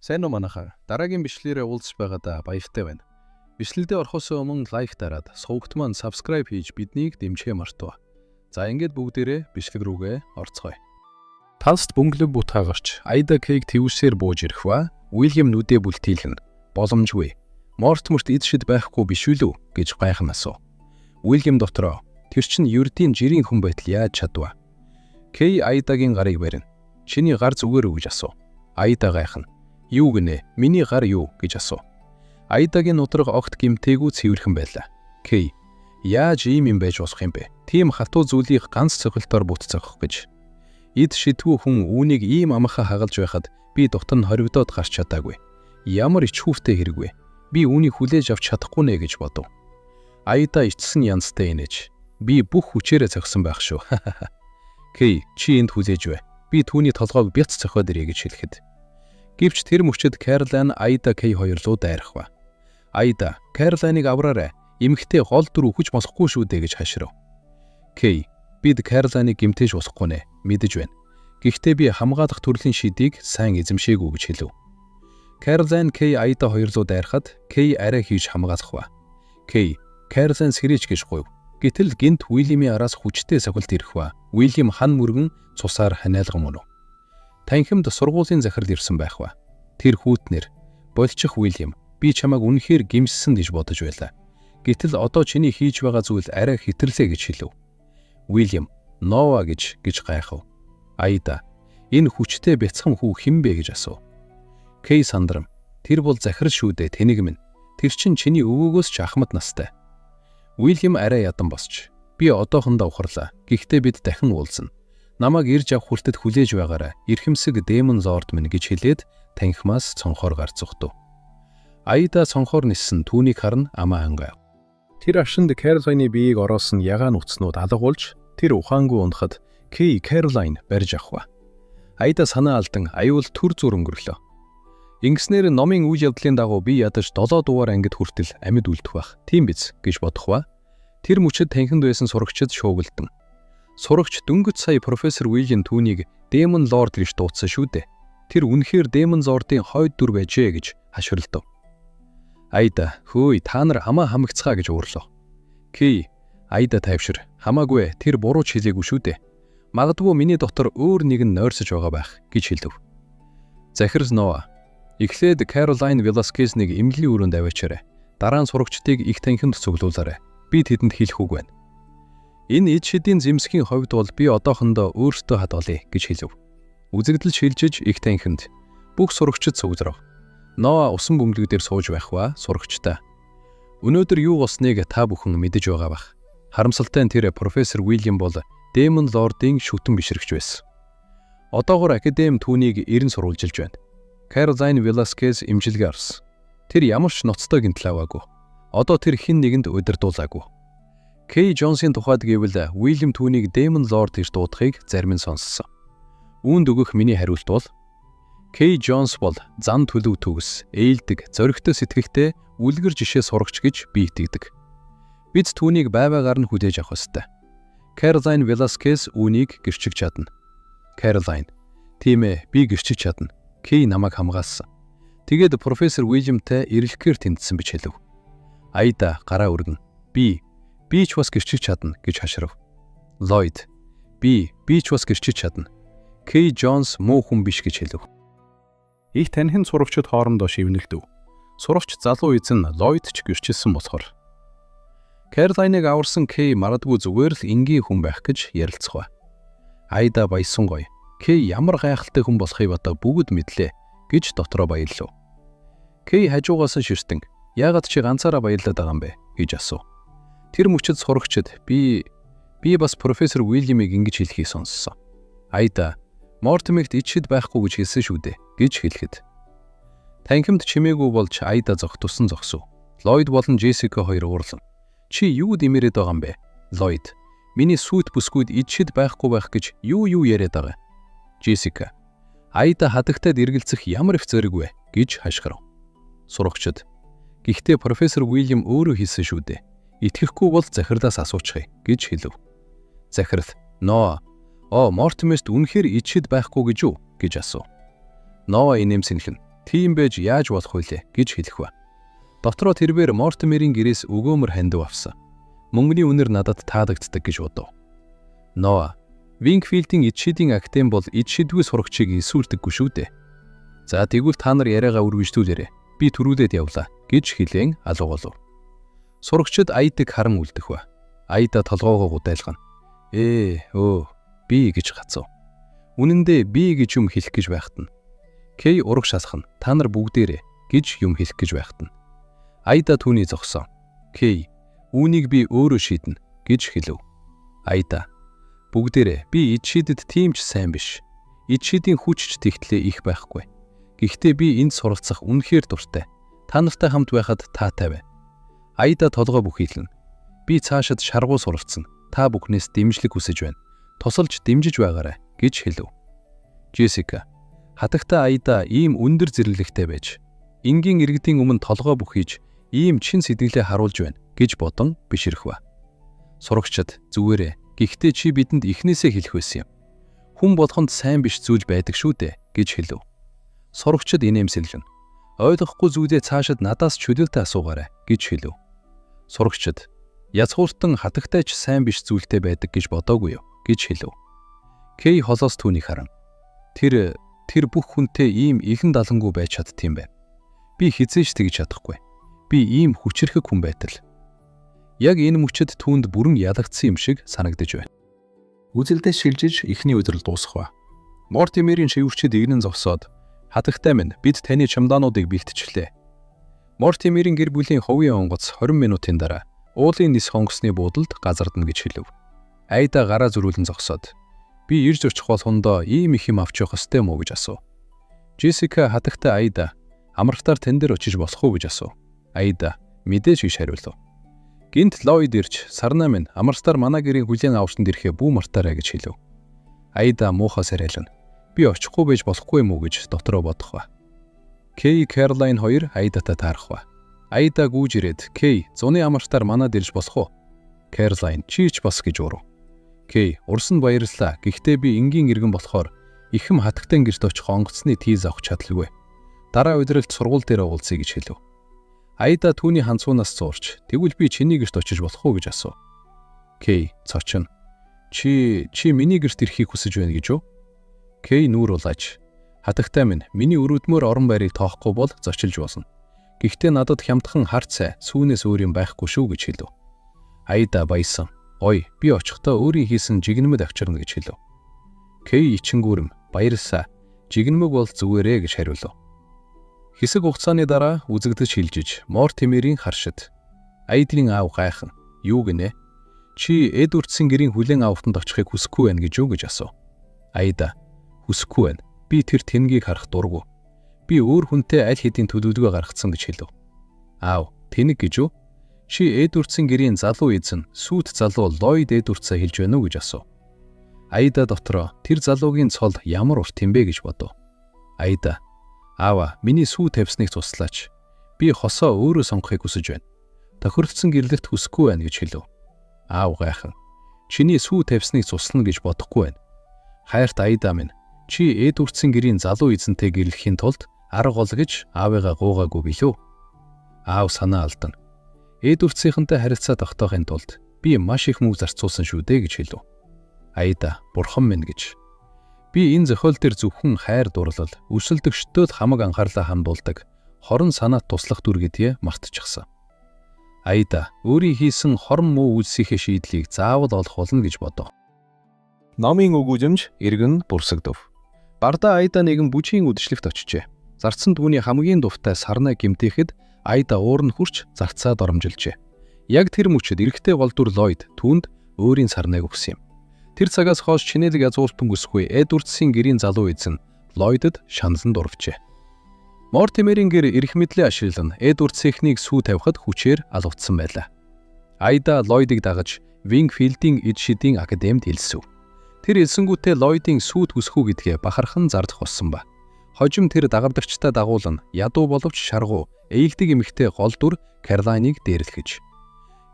Сайн уу манайхаа. Дараагийн бичлэгээрээ уулзж байгаадаа баяртай байна. Бичлэгдээ орохоос өмнө лайк дараад, сувагт маань subscribe хийж биднийг дэмжихээ мартав. За ингээд бүгдээрээ бичлэг рүүгээ орцгоё. Талст бөмбөлөг бутгаагарч Айда Кейг твүсээр бууж ирэх ба Уильям нүдээ бүлтийлэн боломжгүй. Мортмерт эдшид байхгүй биш үлүү гэж гайхан асуув. Уильям дотроо тэр чин ердийн жирийн хүн байтал яаж чадваа? Кей Айдагийн гарыг барина. Чиний гар зүгээр үү гэж асуув. Айда гайхан. Юу гинэ? Миний гар юу гэж асуув. Айдагийн нудраг огт гимтээгүй цэвэрхэн байлаа. Кей, яаж ийм юм байж босох юм бэ? Тийм хатуу зүйлийг ганц цохилтоор бүтцээх гэж. Эд шидгүү хүн үүнийг ийм амархан хагалж байхад би дотор нь хоригдоод гарч чадаагүй. Ямар ичхүүфтэй хэрэг вэ? Би үүнийг хүлээж авч чадахгүй нэ гэж бодов. Айда ичсэн янзтай инеж. Би бүх хүчээрээ зогсон байх шүү. Кей, чи энд хүлээж бай. Би түүний толгойг бяц цохиод ирье гэж хэлэхэд. Гэвч тэр мөчөд Кэролайн Айда Кей хоёр руу дайрах ба. Айда, Кэролайныг авраарай. Эмэгтэй гол дүр өгч болохгүй шүү дээ гэж хаширв. Кей, бид Кэролайныг гимтээж босохгүй нэ, мэдэж байна. Гэхдээ би хамгаалах төрлийн шидийг сайн эзэмшээгүй гэж хэлв. Кэролайн Кей Айда хоёр руу дайрахад Кей арай хийж хамгаалах ба. Кей, Кэролайн сэрэж гэж гуйв. Гэтэл гинт Уильямийн араас хүчтэй сохилт ирэх ба. Уильям хан мөргөн цусаар ханиалган мөрөв. Танхимд сургуулийн захирал ирсэн байх ба. Тэр хүүтнэр болчих Уильям, би чамайг үнэхээр гимссэн гэж бодож байлаа. Гэтэл одоо чиний хийж байгаа зүйл арай хитэрлээ гэж хэлв. Уильям, Нова гэж гайхав. Айда, энэ хүчтэй бяцхан хүү хэн бэ гэж асуув. Кей сандрам, тэр бол захирал шүү дээ, тэнийг минь. Тэр чин чиний өвөөгөөс ч ахмад настай. Уильям арай ядан босч, би одоохондоо ухарлаа. Гэхдээ бид дахин уулзна. Намайг ирж авах хүртэд хүлээж байгаарай. Ирхэмсэг Демон Лорд минь гэж хэлээд танхимаас цонхоор гарч зүхтв. Айда цонхоор ниссэн түүнийг харан амаа ангав. Тэр авшинд Кэролайны биеийг ороосон ягаан утаснууд алгуулж тэр ухаангүй унахад Кей Кэролайн барьж авах ба. Айда санаа алдан аюул төр зүр өнгөрлөө. Ингэснээр номын үйл явдлын дагуу би ядаж 7 дугаар ангид хүртэл амьд үлдэх байх. Тийм биз гэж бодох ба. Тэр мөчөд танхимд байсан сурагчид шуугилдан. Сурагч дөнгөж сая профессор Уильям түүнийг Демон Лорд гэж дуудсан шүү дээ. Тэр үнэхээр Демон Лордын хойд дүр байжээ гэж хашгиралдав. Айда, хөөе, та нар хамаа хамагцгаа гэж уурлав. Кей, Айда тайвшир. Хамаагүй, тэр буруу ч хэлээгүй шүү дээ. Магадгүй миний дотор өөр нэгэн нойрсож байгаа байх гэж хэлв. Захирал Нова, эхлээд Кэролайн Веласкезнийг эмнэлгийн өрөөнд аваачаарай. Дараа нь сурагчдыг их танхимд цуглуулаарай. Би тэдэнд хэлэх үг байна. Энэ эд шидийн зэмсгийн хувьд бол би одоохондоо өөртөө хадгалъя гэж хэлв. Үзэгдэл шилжиж их танхимд бүх сурагчид цугларав. Нова усан бөмбөлөг дээр сууж байх ба сурагчтай. Өнөөдөр юу болсныг та бүхэн мэдэж байгаа бах. Харамсалтай нь тэр профессор Уильям бол Демон Лордын шүтэн бишрэгч байсан. Одоогоор академи түүнийг эрен сурвалжилж байна. Кэролайн Веласкез имжилгээ авсан. Тэр ямар ч ноцтой гинтл аваагүй. Одоо тэр хэн нэгэнд удирдуулаагүй. Кей Джонсын тухайд гэвэл Уильям түүнийг Демон Лорд гэж дуудахыг зарим нь сонссон. Үүнд өгөх миний хариулт бол Кей Джонс бол зан төлөв төгс, ээлдэг, зоригтой сэтгэгтэй үлгэр жишээ сурагч гэж би итгэдэг. Бид түүнийг байваагаар нь хүлээж авах ёстой. Кэролайн Веласкез үүнийг гэрчиж чадна. Кэролайн, тийм ээ, би гэрчиж чадна. Кей намайг хамгаалсан. Тэгээд профессор Уильямтай ирэлхээр тэмцсэн бич хэлв. Айда гараа өргөн. Би ч бас гэрчиж чадна гэж хаширв. Ллойд, би ч бас гэрчиж чадна. Кей Джонс муу хүн биш гэж хэлв. Их танхим сурагчид хоорондоо шивнэлдэв. Сурагч залуу эзэн Ллойд ч гэрчилсэн болохоор. Кэролайныг аварсан Кей марадгүй зүгээр л энгийн хүн байх гэж ярилцгаа. Айда баясан гоё. Кей ямар гайхалтай хүн болохыг одоо бүгд мэдлээ гэж дотроо баярлав. Кей хажуугаас ширтэн яагаад чи ганцаараа баярлаад байгаа юм бэ гэж асуув. Тэр мөчөд сурагчид би бас профессор Уильямыг ингэж хэлхийг сонссон. Айда, Мортмерт ичид байхгүй гэж хэлсэн шүү дээ гэж хэлэхэд. Танхимд чимээгүй болж Айда зогтусан зогсов. Ллойд болон Джессика хоёр уурлан. Чи юу дэмэрэд байгаа юм бэ? Ллойд, миний сүйт бүсгүйд ичид байхгүй байх гэж юу яриад байгаа. Джессика, Айда хадагтад эргэлзэх ямар их зэрэг вэ гэж хашгирав. Сурагчид, гэхдээ профессор Уильям өөрөө хэлсэн шүү дээ. Итгэхгүй бол захирлаас асуучихъя гэж хэлв. Захирал, Ноо, Мортмерт үнэхээр ичид байхгүй гэж үү гэж асуув. Нова инээмсэнхэн. Тийм байж яаж болох вүлээ гэж хэлэх ба. Дотроо тэрээр Мортимерийн гэрээс өгөөмөр хандив авсан. Мөнгөний үнэр надад таалагддаг гэж бодов. Ноа, Винкфилдийн эд шидийн академи бол эд шидгүй сурагчийг эсвүрдэггүй шүү дээ. За тэгвэл та нар яриагаа үргэлжлүүлээрэй. Би төрүүлээд явлаа гэж хэлэн алгуулв. Сурагчид Айдаг харан үлдэх ба. Айда толгоогоо гудайлгана. Би гэж гацав. Үнэн дээр би гэж юм хэлэх гэж байхад нь. Кей ураг шалхна. Та нар бүгдээрээ гэж юм хэлэх гэж байхад нь. Айда түүний зогсоо. Кей, үүнийг би өөрөө шийднэ гэж хэлв. Айда, бүгдээрээ би эд шидэд тийм ч сайн биш. Эд шидийн хүчч тэгтлээ их байхгүй. Гэхдээ би энд суралцах үнэхээр дуртай. Та нартай хамт байхад таатай байна. Айда толгой бүхийлнэ. Би цаашид шаргуу суралцна. Та бүхнээс дэмжлэг хүсэж байна. Тусалж дэмжиж байгаарай гэж хэлв. Джессика, хатагта Айда ийм өндөр зэрлэгтэй байж, энгийн иргэдийн өмнө толгой бүхийж, ийм чин сэтгэлээ харуулж байна гэж бодон бишрэх ба. Сурагчид зүгээрээ, гэхдээ чи бидэнд эхнээсээ хэлэх байсан юм. Хүн болгонд сайн биш зүйл байдаг шүү дээ гэж хэлв. Сурагчид инээмсэглэн. Ойлгохгүй зүйлээ цаашид надаас чөлөөтэй асуугаарай гэж хэлв. Сурагчид язгууртан хатагтайч сайн биш зүйлтэй байдаг гэж бодоогүй юу гэж хэлв. Кей холоос түүнийг харан. Тэр бүх хүнтэй ийм илэн далангуй байж чаддсан байна. Би хизээч тэгж чадахгүй. Би ийм хүчрхэг хүн байтал. Яг энэ мөчөд түүнд бүрэн ялагдсан юм шиг санагдаж байна. Үзэлдээ шилжиж эхний өдрөл дуусах ба. Мортимерийн шивэрчэд игнэн зогсоод хатагтай минь бид таны чемодануудыг бэлтжлээ. Мортимерийн гэр бүлийн ховын онгоц 20 минутын дараа уулын нис хонгосны буудалд газардна гэж хэлв. Айда гараа зөрүүлэн зогсоод би ирж очих болгондоо ийм их юм авч явах ёстой мó гэж асуув. Джессика хатагтай Айда амрагтаар тэн дээр очиж болох уу гэж асуув. Айда мэдээж гэж хариулв. Гинт Ллойд ирж сарнаа минь амрагтаар манай гэрийн хүлээн авалтанд ирэхээ бүү мартаарай гэж хэлв. Айда муухай сарайлна. Би очихгүй байж болохгүй юм уу гэж дотроо бодох ба. Кей Кэролайн хоёр Айдатай таарах ба. Айда гүйж ирээд Кей зуны амрагтаар манад ирж болох уу? Кэролайн чи ч бас гэж урав. Кей урсан баярлалаа. Гэхдээ би энгийн иргэн болохоор ихэм хатагтай гэрт очих онгоцны тийз авах чадалгүй. Дараа удиралт сургууль дээр уулзъя гэж хэлв. Айда түүний ханцуунаас зуурч тэгвэл би чиний гэрт очиж болох уу гэж асуув. Кей цочин. Чи миний гэрт ирэхийг хүсэж байна гэж үү? Кей нүүр улааж. Хатагтай минь миний өрөөдмөр орон байрыг тоохгүй бол зочилж болно. Гэхдээ надад хямдхан харт сай сүүнээс өөр юм байхгүй шүү гэж хэлв. Айда баясан. Ой, би очихдоо өөрийн хийсэн жигнэмэд авчирна гэж хэлв. Кей ичингүүрэм баярлсаа. Жигнэмэг бол зүгээрээ гэж хариулв. Хэсэг хугацааны дараа үзэгдэж хилжиж Мортимерийн харшид. Айдын аав гайхан. Юу гинэ? Чи Эдвардсын гэрийн хүлээн авалтанд очихыг хүсэхгүй байна гэж юу гэж асуув. Айда хүсэхгүй байна. Би тэр тэнгийг харах дургу. Би өөр хүнтэй аль хэдийн төлөвлөгөө гаргацсан гэж хэлв. Аав, тэнэг гэж юу? Чи Эдвардсын гэрийн залуу эзэн сүйт залуу Ллойд Эдвардсаа хэлж байна уу гэж асуув. Айда дотроо тэр залуугийн цол ямар урт юм бэ гэж бодов. Айда, аава, миний сүү тавьсныг туслаач. Би хосоо өөрөө сонгохыг хүсэж байна. Тохиролцсон гэрлэлт хүсэхгүй байна гэж хэлв. Аав гайхан. Чиний сүү тавьсныг туслана гэж бодохгүй байна. Хайрт Айда минь, чи Эдвардсын гэрийн залуу эзэнтэй гэрлэхийн тулд арга ол гэж аавыгаа гуугаагүй билүү? Аав санаа алдана. Эдвардсынхантай харилцаа тогтоохын тулд би маш их мөнгө зарцуулсан шүү дээ гэж хэлв. Айда, бурхан минь гэж. Би энэ зохиол дээр зөвхөн хайр дурлал, өсөлтөгчтөд хамаг анхаарлаа хандуулдаг хорон санаат туслах дүр гэдгээ мартчихсан. Айда өөрийн хийсэн хорон муу үйлсийнхээ шийдлийг заавал олох болно гэж бодов. Номын өгүүлэмж эргэн бүрсэгдэв. Бардаа Айда нэгэн бүжгийн үдшилтэд очижээ. Зарцсан түүний хамгийн дуртай сарнаа гэмтээхэд Айда уур нь хурч зарцаад оромжилжээ. Яг тэр мөчөд эрэгтэй голдүр Ллойд түүнд өөрийн сарнааг өгсөн юм. Тэр цагаас хойш чинэлэг язгууртан өсгүй Эдвардсын гэрийн залуу эзэн Ллойдд шаналсан дурвжээ. Мортимерийн гэр эрх мэдлээ ашиглан Эдвардсынхнийг сүү тавихад хүчээр алгавцсан байлаа. Айда Ллойдыг дагаж Винкфилдийн эд шидийн академид элсэв. Тэр элсэнгүүтээ Ллойдын сүйт хүсэхүү гэдгээ бахархан зардах болсон ба. Хожим тэр дагалдагчтай дагуулan ядуу боловч шаргуу ээлдэг эмэгтэй голдүр Кэролайныг дээрлэхэж.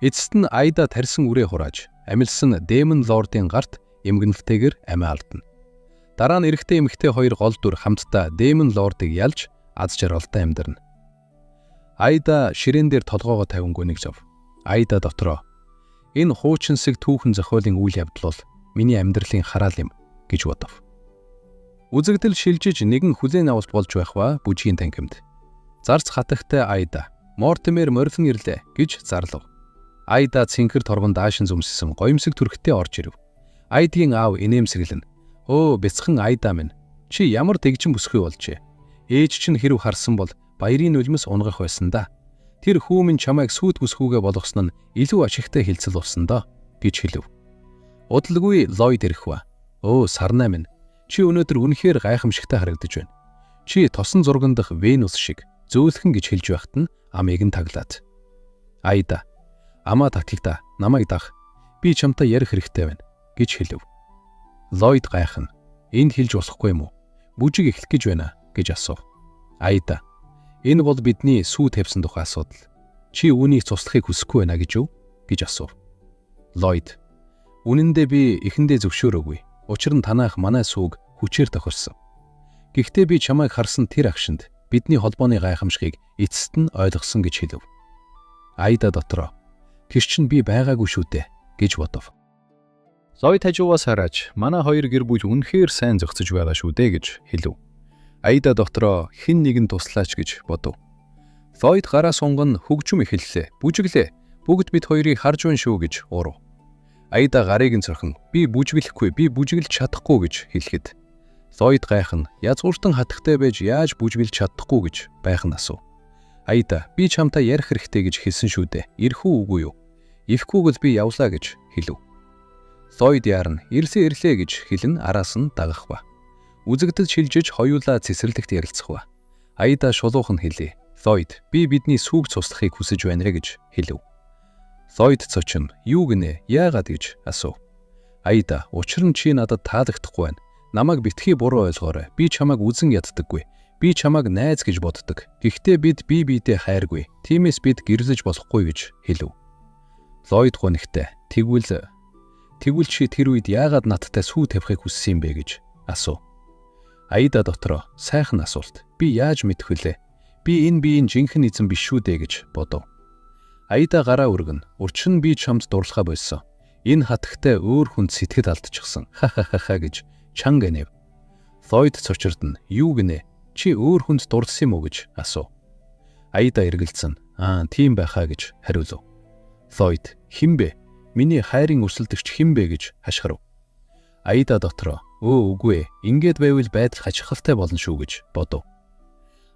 Эцэст нь Айда тарьсан үрээ хурааж амилсан Демон Лордын гарт эмгэнэлтэйгээр амиа алдна. Дараа нь эрэгтэй эмэгтэй хоёр голдүр хамтдаа Демон Лордыг ялж аз жаргалтай амьдрна. Аида ширээн дээр толгоогоо тавингүй нэг зов. Аида дотроо энэ хуучинсэг түүхэн зохиолын үйл явдал бол миний амьдралын хараал юм гэж бодов. Үзэгдэл шилжиж нэгэн хүлээн авалт болж байх ба бүжгийн танхимд. Зарц хатагтай Аида Мортимер морилон ирлээ гэж зарлав. Аида цэнхэр торгон даашин зүмссэн гоёмсог түрхтээ орж ирэв. Аидгийн аав инээмсэглэн "Өө бяцхан Аида минь, чи ямар тэгжин бүсгүй болжээ. Ээж чинь хэрв харсан бол баярын нулимс унгах байсан да. Тэр хүү минь чамайг сүйт бүсгүйгээ болгосон нь илүү ашигтай хэлцэл болсон доо" гэж хэлв. Удалгүй Ллойд ирэх ба. "Өө сарнай минь, чи өнөөдөр үнэхээр гайхамшигтай харагдаж байна. Чи тосон зурган дах Венус шиг зөөлхөн гэж хэлж байхад нь амийг нь таглаад. Аида, амаа татагда, намайг дах. Би чамтай ярих хэрэгтэй байна" гэж хэлв. Ллойд гайхна. "Энд хэлж болохгүй юм уу? Бүжиг эхлэх гэж байна" гэж асуув. Аида, "Энэ бол бидний сүү тавьсан тухай асуудал. Чи үүнийг цуслахыг хүсэхгүй байна гэж юу?" гэж асуув. Ллойд, "Үнэн дээр би эхэндээ зөвшөөрөөгүй. Учир нь танаах манай сүүг хүчээр тохирсон. Гэхдээ би чамайг харсан тэр агшинд бидний холбооны гайхамшигыг эцэст нь ойлгосон" гэж хэлв. Аида дотроо "Тэр чинь би байгаагүй шүү дээ" гэж бодов. Ллойд хажуугаас хараач манай хоёр гэр бүл үнэхээр сайн зохицож байгаа шүү дээ гэж хэлв. Аида дотроо хэн нэгэн туслаач гэж бодов. Ллойд гараа сунган хөгжим эхэллээ. "Бүжиглээ. Бүгд бид хоёрыг харж байна шүү" гэж урав. Аида гарыг нь цорхон "Би бүжиглэхгүй, би бүжиглэж чадахгүй" гэж хэлэхэд Ллойд гайхна. Язгууртан хатагтай байж яаж бүжиглэж чадахгүй гэж байхын асуув. Аида, "Би чамтай ярих хэрэгтэй гэж хэлсэн шүү дээ. Ирэх үү үгүй юу? Ирэхгүйгэл би явлаа" гэж хэлв. Ллойд яарна ирлээ гэж хэлэн араас нь дагах ба. Үзэгдэл шилжиж хоёулаа цэцэрлэгт ярилцах ба. Аида шулуухан хэлээ. "Ллойд, би бидний сүүг цуслахыг хүсэж байна гэж хэлв. Ллойд цочин "Юу гинэ? Яагаад" гэж асуув. Аида, "Учир нь чи надад таалагдахгүй байна. Намайг битгий буруу ойлгоорой. Би чамайг үзэн яддаггүй. Би чамайг найз гэж боддог. Гэхдээ бид бие биедээ хайргүй. Тиймээс бид гэрлэж болохгүй" гэж хэлв. Ллойд гонхтой "Тэгвэл чи тэр үед яагаад надтай сүү тавихыг хүссэн юм бэ" гэж асуув. Аида дотроо сайхан асуулт. "Би яаж мэдэх вүлээ? Би энэ биеийн жинхэнэ эзэн биш шүү дээ" гэж бодов. Аида гараа өргөн "Учир нь би чамд дурлахаа болсон. Энэ хатагтай өөр хүнд сэтгэл алдчихсан. Ха гэж чанга гэнэв. Ллойд цочирдно. "Юу гинэ? Чи өөр хүнд дурлсан юм уу" гэж асуув. Аида эргэлзсэн. Тийм байхаа" гэж хариулв. Ллойд "Хэн бэ? Миний хайрын өрсөлдөгч хэн бэ" гэж хашгирав. Аида дотроо "Үгүй ээ. Ингээд байвал байдал хачирхалтай болно шүү" гэж бодов.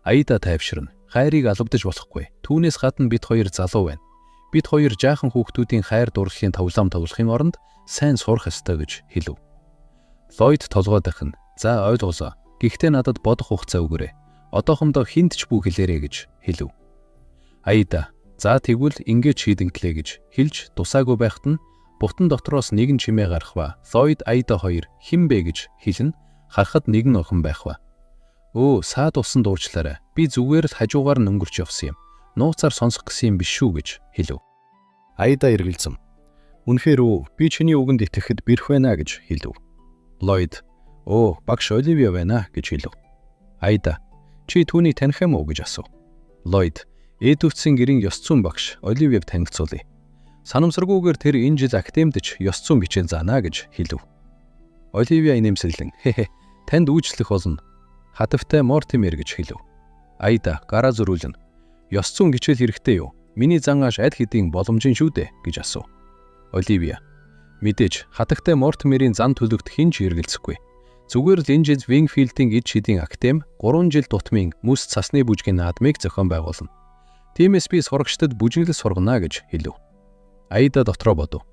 Аида тайвширна. "Хайрыг алавдаж болохгүй. Түүнээс гадна бид хоёр залуу байна. Бид хоёр жаахан хүүхдүүдийн хайр дурлалын тоглоом тоглохын оронд сайн сурах ёстой" гэж хэлв. Ллойд толгой дахин "За ойлголоо. Гэхдээ надад бодох хугацаа өгөөрэй. Одоохондоо хинт ч бүү хэлээрэй" гэж хэлв. Аида "За тэгвэл ингэж шийдэнглээ" гэж хэлж дусаагүй байхад нь бутан дотроос нэгэн чимээ гарах ба Ллойд Аида хоёр "Хэн бэ" гэж хэлнэ. Харахад нэгэн охин байх ба. "Өө, саад усан дуучлаарай. Би зүгээр л хажуугаар нь өнгөрч явсан юм. Нууцаар сонсох гэсэн юм биш шүү" гэж хэлв. Аида эргэлзэм. "Үнэхээр үү? Би чиний үгэнд итгэхэд бэрх байна" гэж хэлв. Ллойд "Багш Оливия байна" гэж хэлв. Аида "Чи түүнийг таних юм уу" гэж асуув. Ллойд "Эдвардсын гэрийн ёс зүйн багш Оливияг танилцуулъя. Санамсаргүйгээр тэр энэ жил академид ч ёс зүйн хичээл заана" гэж хэлв. Оливия инээмсэглэн "Танд үйлчлэх болно. Хатавтай Мортимер" гэж хэлв. Аида гараа зөрүүлнэ. "Ёс зүйн хичээл хэрэгтэй юу? Миний зан ааш аль хэдийн боломжийн шүү дээ" гэж асуув. Оливия "Мэдээж хатагтай Мортимерийн зан төлөвт хэн ч эргэлзэхгүй. Зүгээр л энэ жил Вингфилдийн эд шидийн актем 3 жил тутмын мөс цасны бүжгийн наадмыг зохион байгуулна. Тиймээс би сурагчдад бүжиглэл сургана" гэж хэлв. Аида дотроо бодов.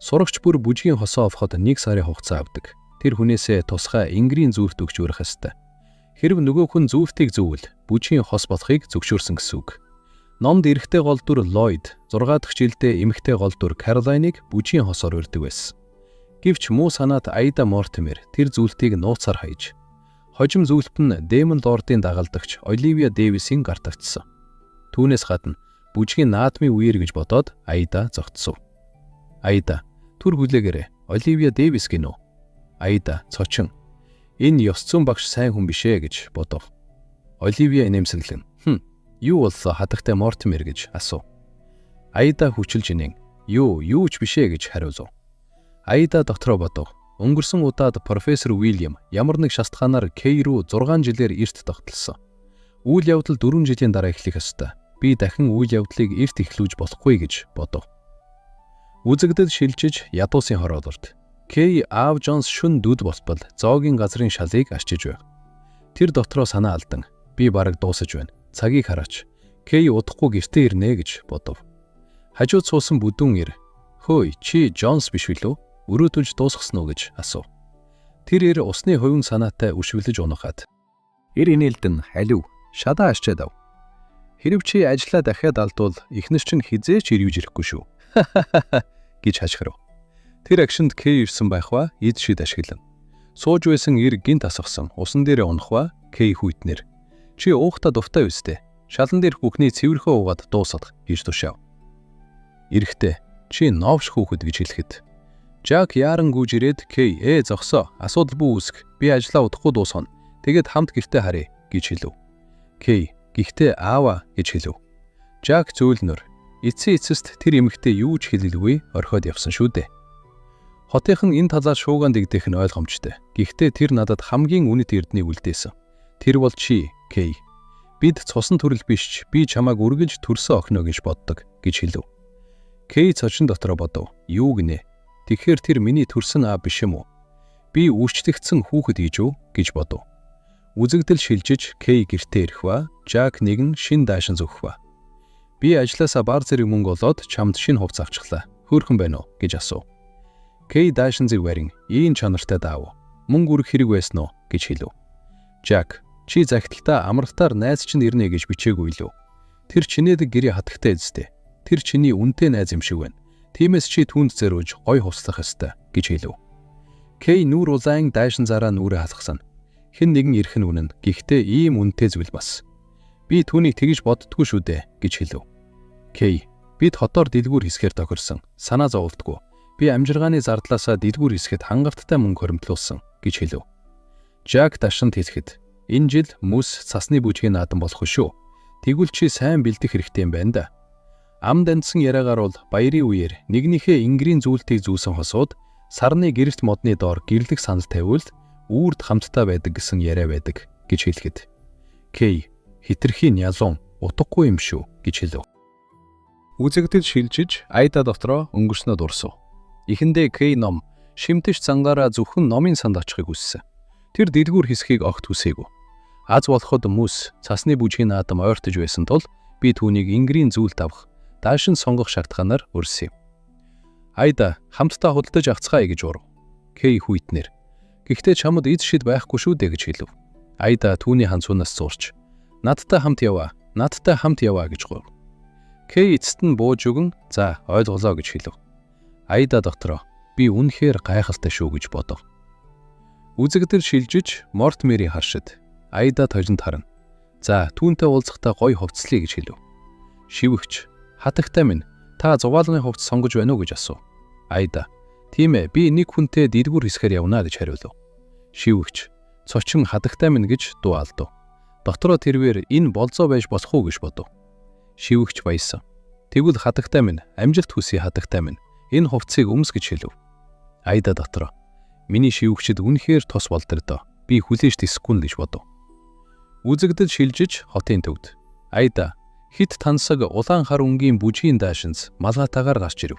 Сурагч бүр бүжгийн хосоо авахд 1 сарын хугацаа авдаг. Тэр хүнээсээ тусгай ингирийн зөвлөлт өгч өрөх ёстой. Хэрв нөгөө хүн зөвлөлтийг зөввөл бүжгийн хос болохыг зөвшөөрсөн гэсэн үг. Номд эрэгтэй гол дүр Ллойд, 6 дахь жилдээ эмэгтэй гол дүр Каролайныг бүжгийн хосоор урьдаг байсан. Гэвч муу санаат Аида Мортимер тэр зөвлөлтийг нууцаар хаяж, хожим зөвлөлт нь Демон Лордын дагалдагч Оливия Дэвисийн гарт тавьчихсан. Түүнээс гадна бүжгийн наадмын үеэр гэж бодоод Аида зогтсов. Аида "Түр хүлээгээрэй. Оливия Дэвис гинөө." Аида цочин "Энэ ёс зүйн багш сайн хүн бишээ" гэж бодов. Оливия инээмсэглэн юу боллоо хатагтай Мортимер гэж асуув. Аида хүчилж инээн юу ч бишээ гэж хариулв. Аида дотроо бодов. Өнгөрсөн удаад профессор Уильям ямар нэг шалтгаанаар Кей рүү 6 жилээр эрт тогтолсон. Үйл явдал 4 жилийн дараа эхлэх ёстой. Би дахин үйл явдлыг эрт эхлүүлж болохгүй гэж бодов. Үзэгдэл шилжиж ядуусын хороололт. Кей аав Джонс шүн дүд болбол зоогийн газрын шалыг арчиж байв. Тэр дотроо санаа алдан би бараг дуусаж байна. Цагийг хараач. Кей удахгүй гэртээ ирнэ гэж бодов. Хажууд суусан бүдүүн ир "Хөөе, чи Джонс биш билүү? Өрөөдөлж дуусгасан уу?" гэж асуув. Тэр ир усны хувин санаатай өшвөлж унахад "Ир инээлдэн халив, шадаа арчаад ав. Хэрв чи ажиллаа дахиад алдвал эхнэр чинь хизээч ирвэж ирэхгүй шүү" гэж хашгирав. Тэр агшинд Кей ирсэн байх ба эд шид ашиглан. Сууж байсан ир гинт асгасан усан дээрээ унах ба Кей хүйтнэр "Чи уухта дувтай үстэй. Шалан дээрх бүхний цэвэрхөө уугаад дуусгах" гэж тушаав. Эрэхтээ "Чи новш хүүхэд" гэж хэлэхэд Жак яаран гүйж ирээд "Кей, зогсоо. Асуудалгүй үүсэх. Би ажлаа удахгүй дуусгана. Тэгээд хамт гэртээ харъя" гэж хэлв. Кей "Гэхдээ аава" гэж хэлв. Жак зөөлнөр эцсийн эцэст тэр эмэгтэй юу ч хэлэлгүй орхиод явсан шүү дээ. Хотынхан энэ талаар шуугаан дэгдэх нь ойлгомжтой. Гэхдээ тэр надад хамгийн үнэт эрднийг үлдээсэн. Тэр бол чи, Кей. Бид цусан төрөл биш, би чамайг үргэлж төрсөн охиноо гэж боддог гэж хэлв. Кей цочин дотроо бодов. Юу гинэ? Тэгэхээр тэр миний төрсөн аав биш юм уу? Би үрчлэгдсэн хүүхэд гэж үү гэж бодов. Үзэгдэл шилжиж Кей гэртээ ирэх ба Жак нэгэн шин даашин зөөх ба. Би ажилласаа бар зэрэг мөнгө олоод чамд шинэ хувцас авчихлаа. Хөөрхөн байна уу гэж асуув. Кей даашин зэг барин ийм чанартай даав. Мөнгө үрэх хэрэг байсан уу гэж хэлв. Жак чи загталтаа амралтаар найз чинь ирнэ гэж бичээгүй лүү. Тэр чинээдэг гэрээ хатагтай эзтэй. Тэр чиний үнэтэй найз юм шиг байна. Тиймээс чи түүнд зөрөөж гой хуслах ёстой гэж хэлв. Кей нүүр улаан даашин зараа нүрээ халахсан. Хэн нэгэн ирэх нь үнэн. Гэхдээ ийм үнэтэй зүйл бас. Би түүнийг тэгж боддгоо шүү дээ гэж хэлв. Кей бид хотоор дэлгүүр хэсгээр тохирсон. Санаа зовлтгүй. Би амжиргааны зардлаасаа дэлгүүр хэсгэд хангалттай мөнгө хоримтлуулсан гэж хэлв. Жак дашинт хэлэхэд энэ жил мөс цасны бүжгийн наадам болох шүү. Тэгвэл чи сайн бэлдэх хэрэгтэй юм байна да. Ам дандсан яриагаар бол баярын үеэр нэгнийхээ ингэрийн зүйлтийг зүүсэн хосууд сарны гэрэлт модны доор гэрлэх санал тавиул үрд хамтдаа байдаг гэсэн яриа байдаг гэж хэлэхэд Кей хитрхийн ялуун утгагүй юм шүү гэж хэлв. Үзэгдэл шилжиж Аида дотроо өнгөрснөө дурсав. Эхэндээ Кей ном шимтэж цангаараа зөвхөн номын санд очихыг хүссэн. Тэр дэлгүүр хэсгийг огт хүсээгүй. Аз болоход мөс цасны бүжгийн наадам ойртож байсан тул би түүнийг ингэрийн зүйлт авах даашин сонгох шалтгаанаар өрсөв. Аида хамтдаа худалдаж авцгаая гэж урав. Кей хүйтнэр гэхдээ чамд эд шид байхгүй шүү дээ гэж хэлв. Аида түүний хансуунаас зурч надтай хамт яваа гэж гуйв. Кей эцэст нь бууж өгөн за ойлголоо гэж хэлв. Аида дотроо би үнэхээр гайхалтай шүү гэж бодов. Үзэгдэл шилжиж Мортимерийн харшид Аида тожинд харна. За түүнтэй уулзахдаа гоё хувцслая гэж хэлв. Шивгч хатагтай минь та зугаалгын хувцас сонгож байна уу гэж асуув. Аида тийм ээ би нэг хүнтэй дэлгүүр хэсгээр явна гэж хариулв. Шивгч цочин хатагтай минь гэж дуу алдав. Дотроо тэрвэр энэ болзоо байж болох уу гэж бодов. Шивгч баясан. Тэгвэл хатагтай минь амжилт хүсье хатагтай минь энэ хувцсыг өмс гэж хэлв. Аида дотроо миний шивгчд үнэхээр тос болдордоо. Би хүлээж тэсэхгүй л гэж бодов. Үзэгдэл шилжиж хотын төвд Аида хит тансаг улаан хар өнгийн бүжгийн даашинз малгайтаагаар гарч ирв.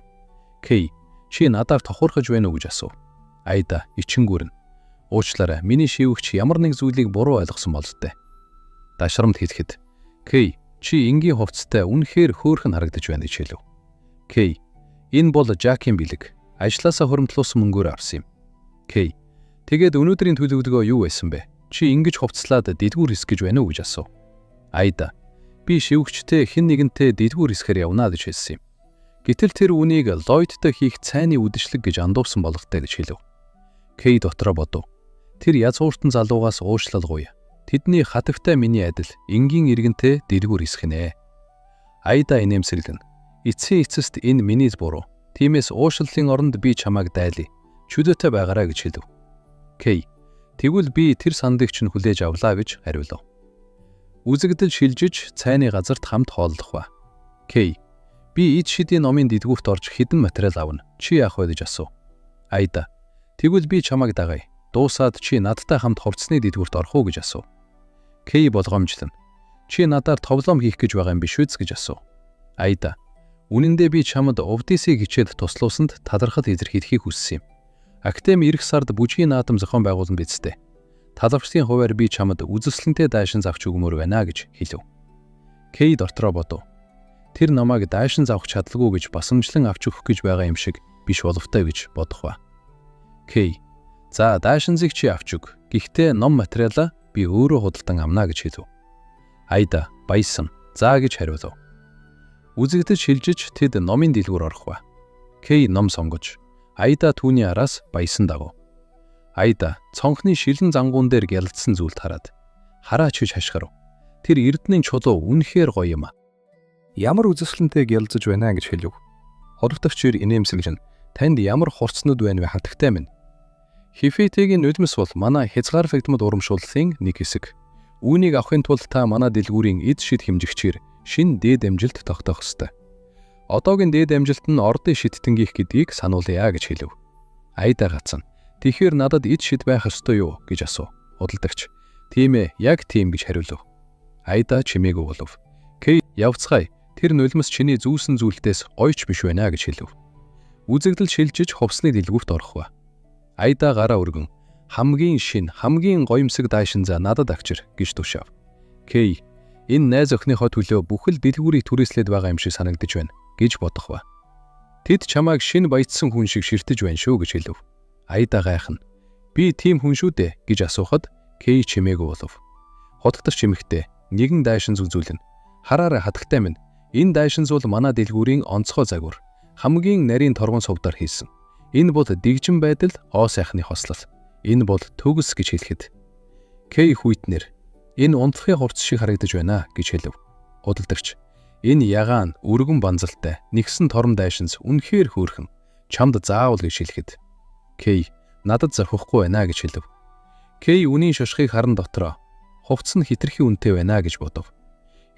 Кей чи надаар тохуурхаж байна уу гэж асуув. Аида ичингүүрэн уучлаарай миний шивгч ямар нэг зүйлийг буруу ойлгосон бол тээ. Дашрамд хэлэхэд Кей чи энгийн хувцастай үнэхээр хөөрхөн харагдаж байна гэж хэлв. Кей энэ бол Жакийн бэлэг. Ажлаасаа хуримтлуулсан мөнгөөр авсан юм. Кей тэгээд өнөөдрийн төлөвлөгөө юу байсан бэ? Чи ингэж хувцлаад дэлгүүр хэсгэж байна уу гэж асуув. Аида би шивгчтэй хэн нэгэнтэй дэлгүүр хэсгээр явна гэж хэлсэн юм. Гэтэл тэр үнийг Ллойдтой хийх цайны үдшилэг гэж андуурсан болготой гэж хэлв. Кей дотроо бодов. Тэр язгууртан залуугаас уучлалгуй. Тэдний хатагтай миний адил энгийн иргэнтэй дэлгүүр хэсэх нэ. Аида инээмсэглэн эцсийн эцэст энэ миний буруу. Тиймээс уушлалын оронд би чамайг дайлъя. Чөлөөтэй байгаарай гэж хэлв. Кей тэгвэл би тэр сандыг чинь хүлээж авлаа гэж хариулв. Үзэгдэл шилжиж цайны газарт хамт хооллох ба. К. Би эд шидийн номын дэдгүүрт орж хідэн материал авна. Чи яах вэ гэж асуув. Айда. Тэгвэл би чамайг дагая. Дуусаад чи надтай хамт хувцсны дэдгүүрт орох уу гэж асуув. К болгоомжлон. Чи надаар товлом хийх гэж байгаа юм биш үз гэж асуув. Айда. Үнэн дээр би чамд Овдисийг хичээд туслуулсанд талархал илэрхийлэхийг хүссэн юм. Актем эх сард бүжгийн наадам зохион байгуулсан бидтэй. Талбарчдын хуваар би чамд үзэсгэлэнтэй дайшин авч өгмөр байна гэж хэлв. К дотроо бодов. Тэр намайг дайшин авах чадлагүй гэж басамжлан авч өгөх гэж байгаа юм шиг биш боловтой гэж бодох ба. К. За дайшинзыг чи авч өг. Гэхдээ ном материалаа би өөрөө худалдан амнаа гэж хэлв. Айда баясан. За гэж хариулв. Үзэгдэл шилжиж тэд номын дэлгүүр орох ба. К ном сонгож. Айда түүний араас баясан дагав. Айда цонхны шилэн зангуун дээр гялдсан зүйлд хараад хараач гэж хашгирав. Тэр эрдэнийн чулуу үнэхээр гоё юм а. Ямар үзэсгэлэнтэй гялзаж байна гэж хэлв. Хоригдогчээр инээмсэглэн танд ямар хурцнууд байна вэ хатагтай минь. Хефетигийн нулимс бол манай хязгаарлагдмал урамшууллын нэг хэсэг. Үүнийг авахын тулд та манай дэлгүүрийн эд шид хэмжигчээр шин дээд амжилт тогтоох ёстой. Одоогийн дээд амжилт нь ордын шидтэнгийнх гэдгийг сануулъя гэж хэлв. Айда гацсан. Тэгэхээр надад эд шид байх ёстой юу гэж асуув. Худалдагч. Тийм ээ, яг тийм гэж хариулв. Айда чимээгүй болов. К явцгаая. Тэр нулимс чиний зүүсэн зүйлтээс гойч биш байна гэж хэлв. Үзэгдэл шилжиж хувцсны дэлгүүрт орох ба. Айда гараа өргөн хамгийн шин, хамгийн гоёмсог дайшин за надад агчир гэж тушаав. К энэ найз охиныхоо төлөө бүхэл дэлгүүрийг түрээслээд байгаа юм шиг санагдаж байна гэж бодох ба. Тэд чамайг шин баяцсан хүн шиг ширтэж байна шүү гэж хэлв. Айда гайхна. Би тийм хүн шүү дээ гэж асуухад К чимээгүй болов. Хотгодч чимэгтэй нэгэн дайшин зүзүүлнэ. Хараарай хатагтай минь. Энэ дайшин зул манай дэлгүүрийн онцгой загвар. Хамгийн нарийн торгон сувдаар хийсэн. Энэ бол дэгжин байдал оо сайхны хослол. Энэ бол төгс гэж хэлэхэд. К хүйтнэр. Энэ унтлахын хурц шиг харагдаж байна гэж хэлв. Худалдагч. Энэ ягаан өргөн банзалтай нэгсэн торон дайшинс үнэхээр хөөрхөн. Чамд заавал гэж хэлэхэд. К надад зохихгүй байна гэж хэлв. К үнийн шошхыг харан дотроо хувцс нь хитрхи үнэтэй байна гэж бодов.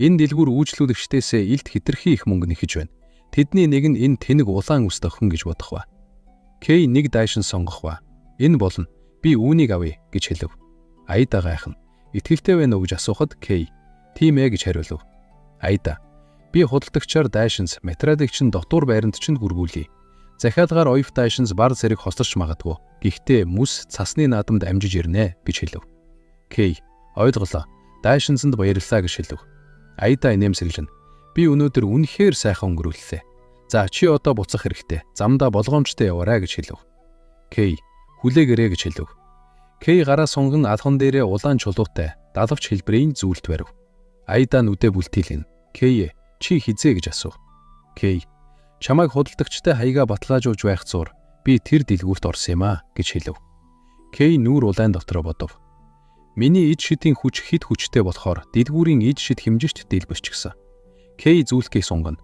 Энэ дэлгүүр үйлчлүүлэгчдээсээ илт хитрхи их мөнгө нэхэж байна. Тэдний нэг нь энэ тэнэг улаан үст охин гэж бодох ба. К нэг дайшин сонгох ба. Энэ болно. Би үүнийг авъя гэж хэлв. Айда гайхна. Итгэлтэй байна уу гэж асуухад К тийм ээ гэж хариулв. Айда би худалдагчаар дайшинс материалыг чинь дотуур байранд чинь хөргүүлье. Захиалгаар оёв дайшинс бар зэрэг хосорч магадгүй. Гэхдээ мүс цасны наадамд амжиж ирнэ гэж хэлв. К ойлголоо. Дайшинсанд баярлалаа гэж хэлв. Айда инээмсэглэн. Би өнөөдөр үнэхээр сайхан өнгөрүүллээ. За чи одоо буцах хэрэгтэй. Замдаа болгоомжтой яваарай гэж хэлв. К хүлээгээрэй гэж хэлв. К гараа сунган алхан дээрээ улаан чулуутай далавч хэлбэрийн зүйлт барив. Айда нүдэ бүлтийлэн. К чи хизээ гэж асуув. К чамайг худалдагчтай хаягаа баталгаажуулж байх зур би тэр дэлгүүрт орсон юм а гэж хэлв. К нүүр улаан дотроо бодов. Миний эд шидийн хүч хэд хүчтэй болохоор дэлгүүрийн эд шид хэмжигт дэлбэрчихсэн. К зүйлхийг сунгана.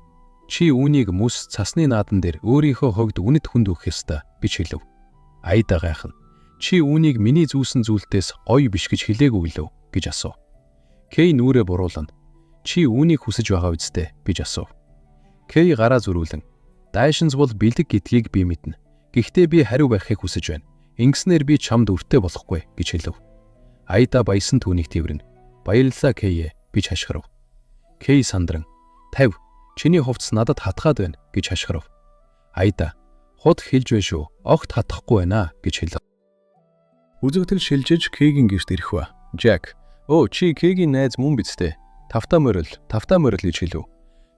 Чи үүнийг мүс цасны наадан дээр өөрийнхөө хогд үнэт хүнд өгөх ёстой гэж хэлв. Айда гайхна. Чи үүнийг миний зүүсэн зүйлтээс гоё биш гэж хэлээгүй лөө гэж асуув. К нүрээ буруулна. Чи үүнийг хүсэж байгаа үсттэй гэж асуув. К гараа зөрүүлэн. Дайшинс бол бэлэг гэдгийг би мэднэ. Гэхдээ би хариу байхыг хүсэж байна. Ингэснээр би чамд өртөө болохгүй гэж хэлв. Айда баясан түүнийг тэрвэрнэ. Баярлалаа К гэж хашгирав. К сандран. 50. Чиний хувцс надад хатгаад байна гэж хашгирав. Айда худ хэлж байна шүү. Огт хатахгүй байна гэж хэлв. Үзэгдэл шилжиж К-ийн гэрт ирэх ба. Жак. Оо чи К-ийн найз мөн биз дээ. Тавтаа морил гэж хэлв.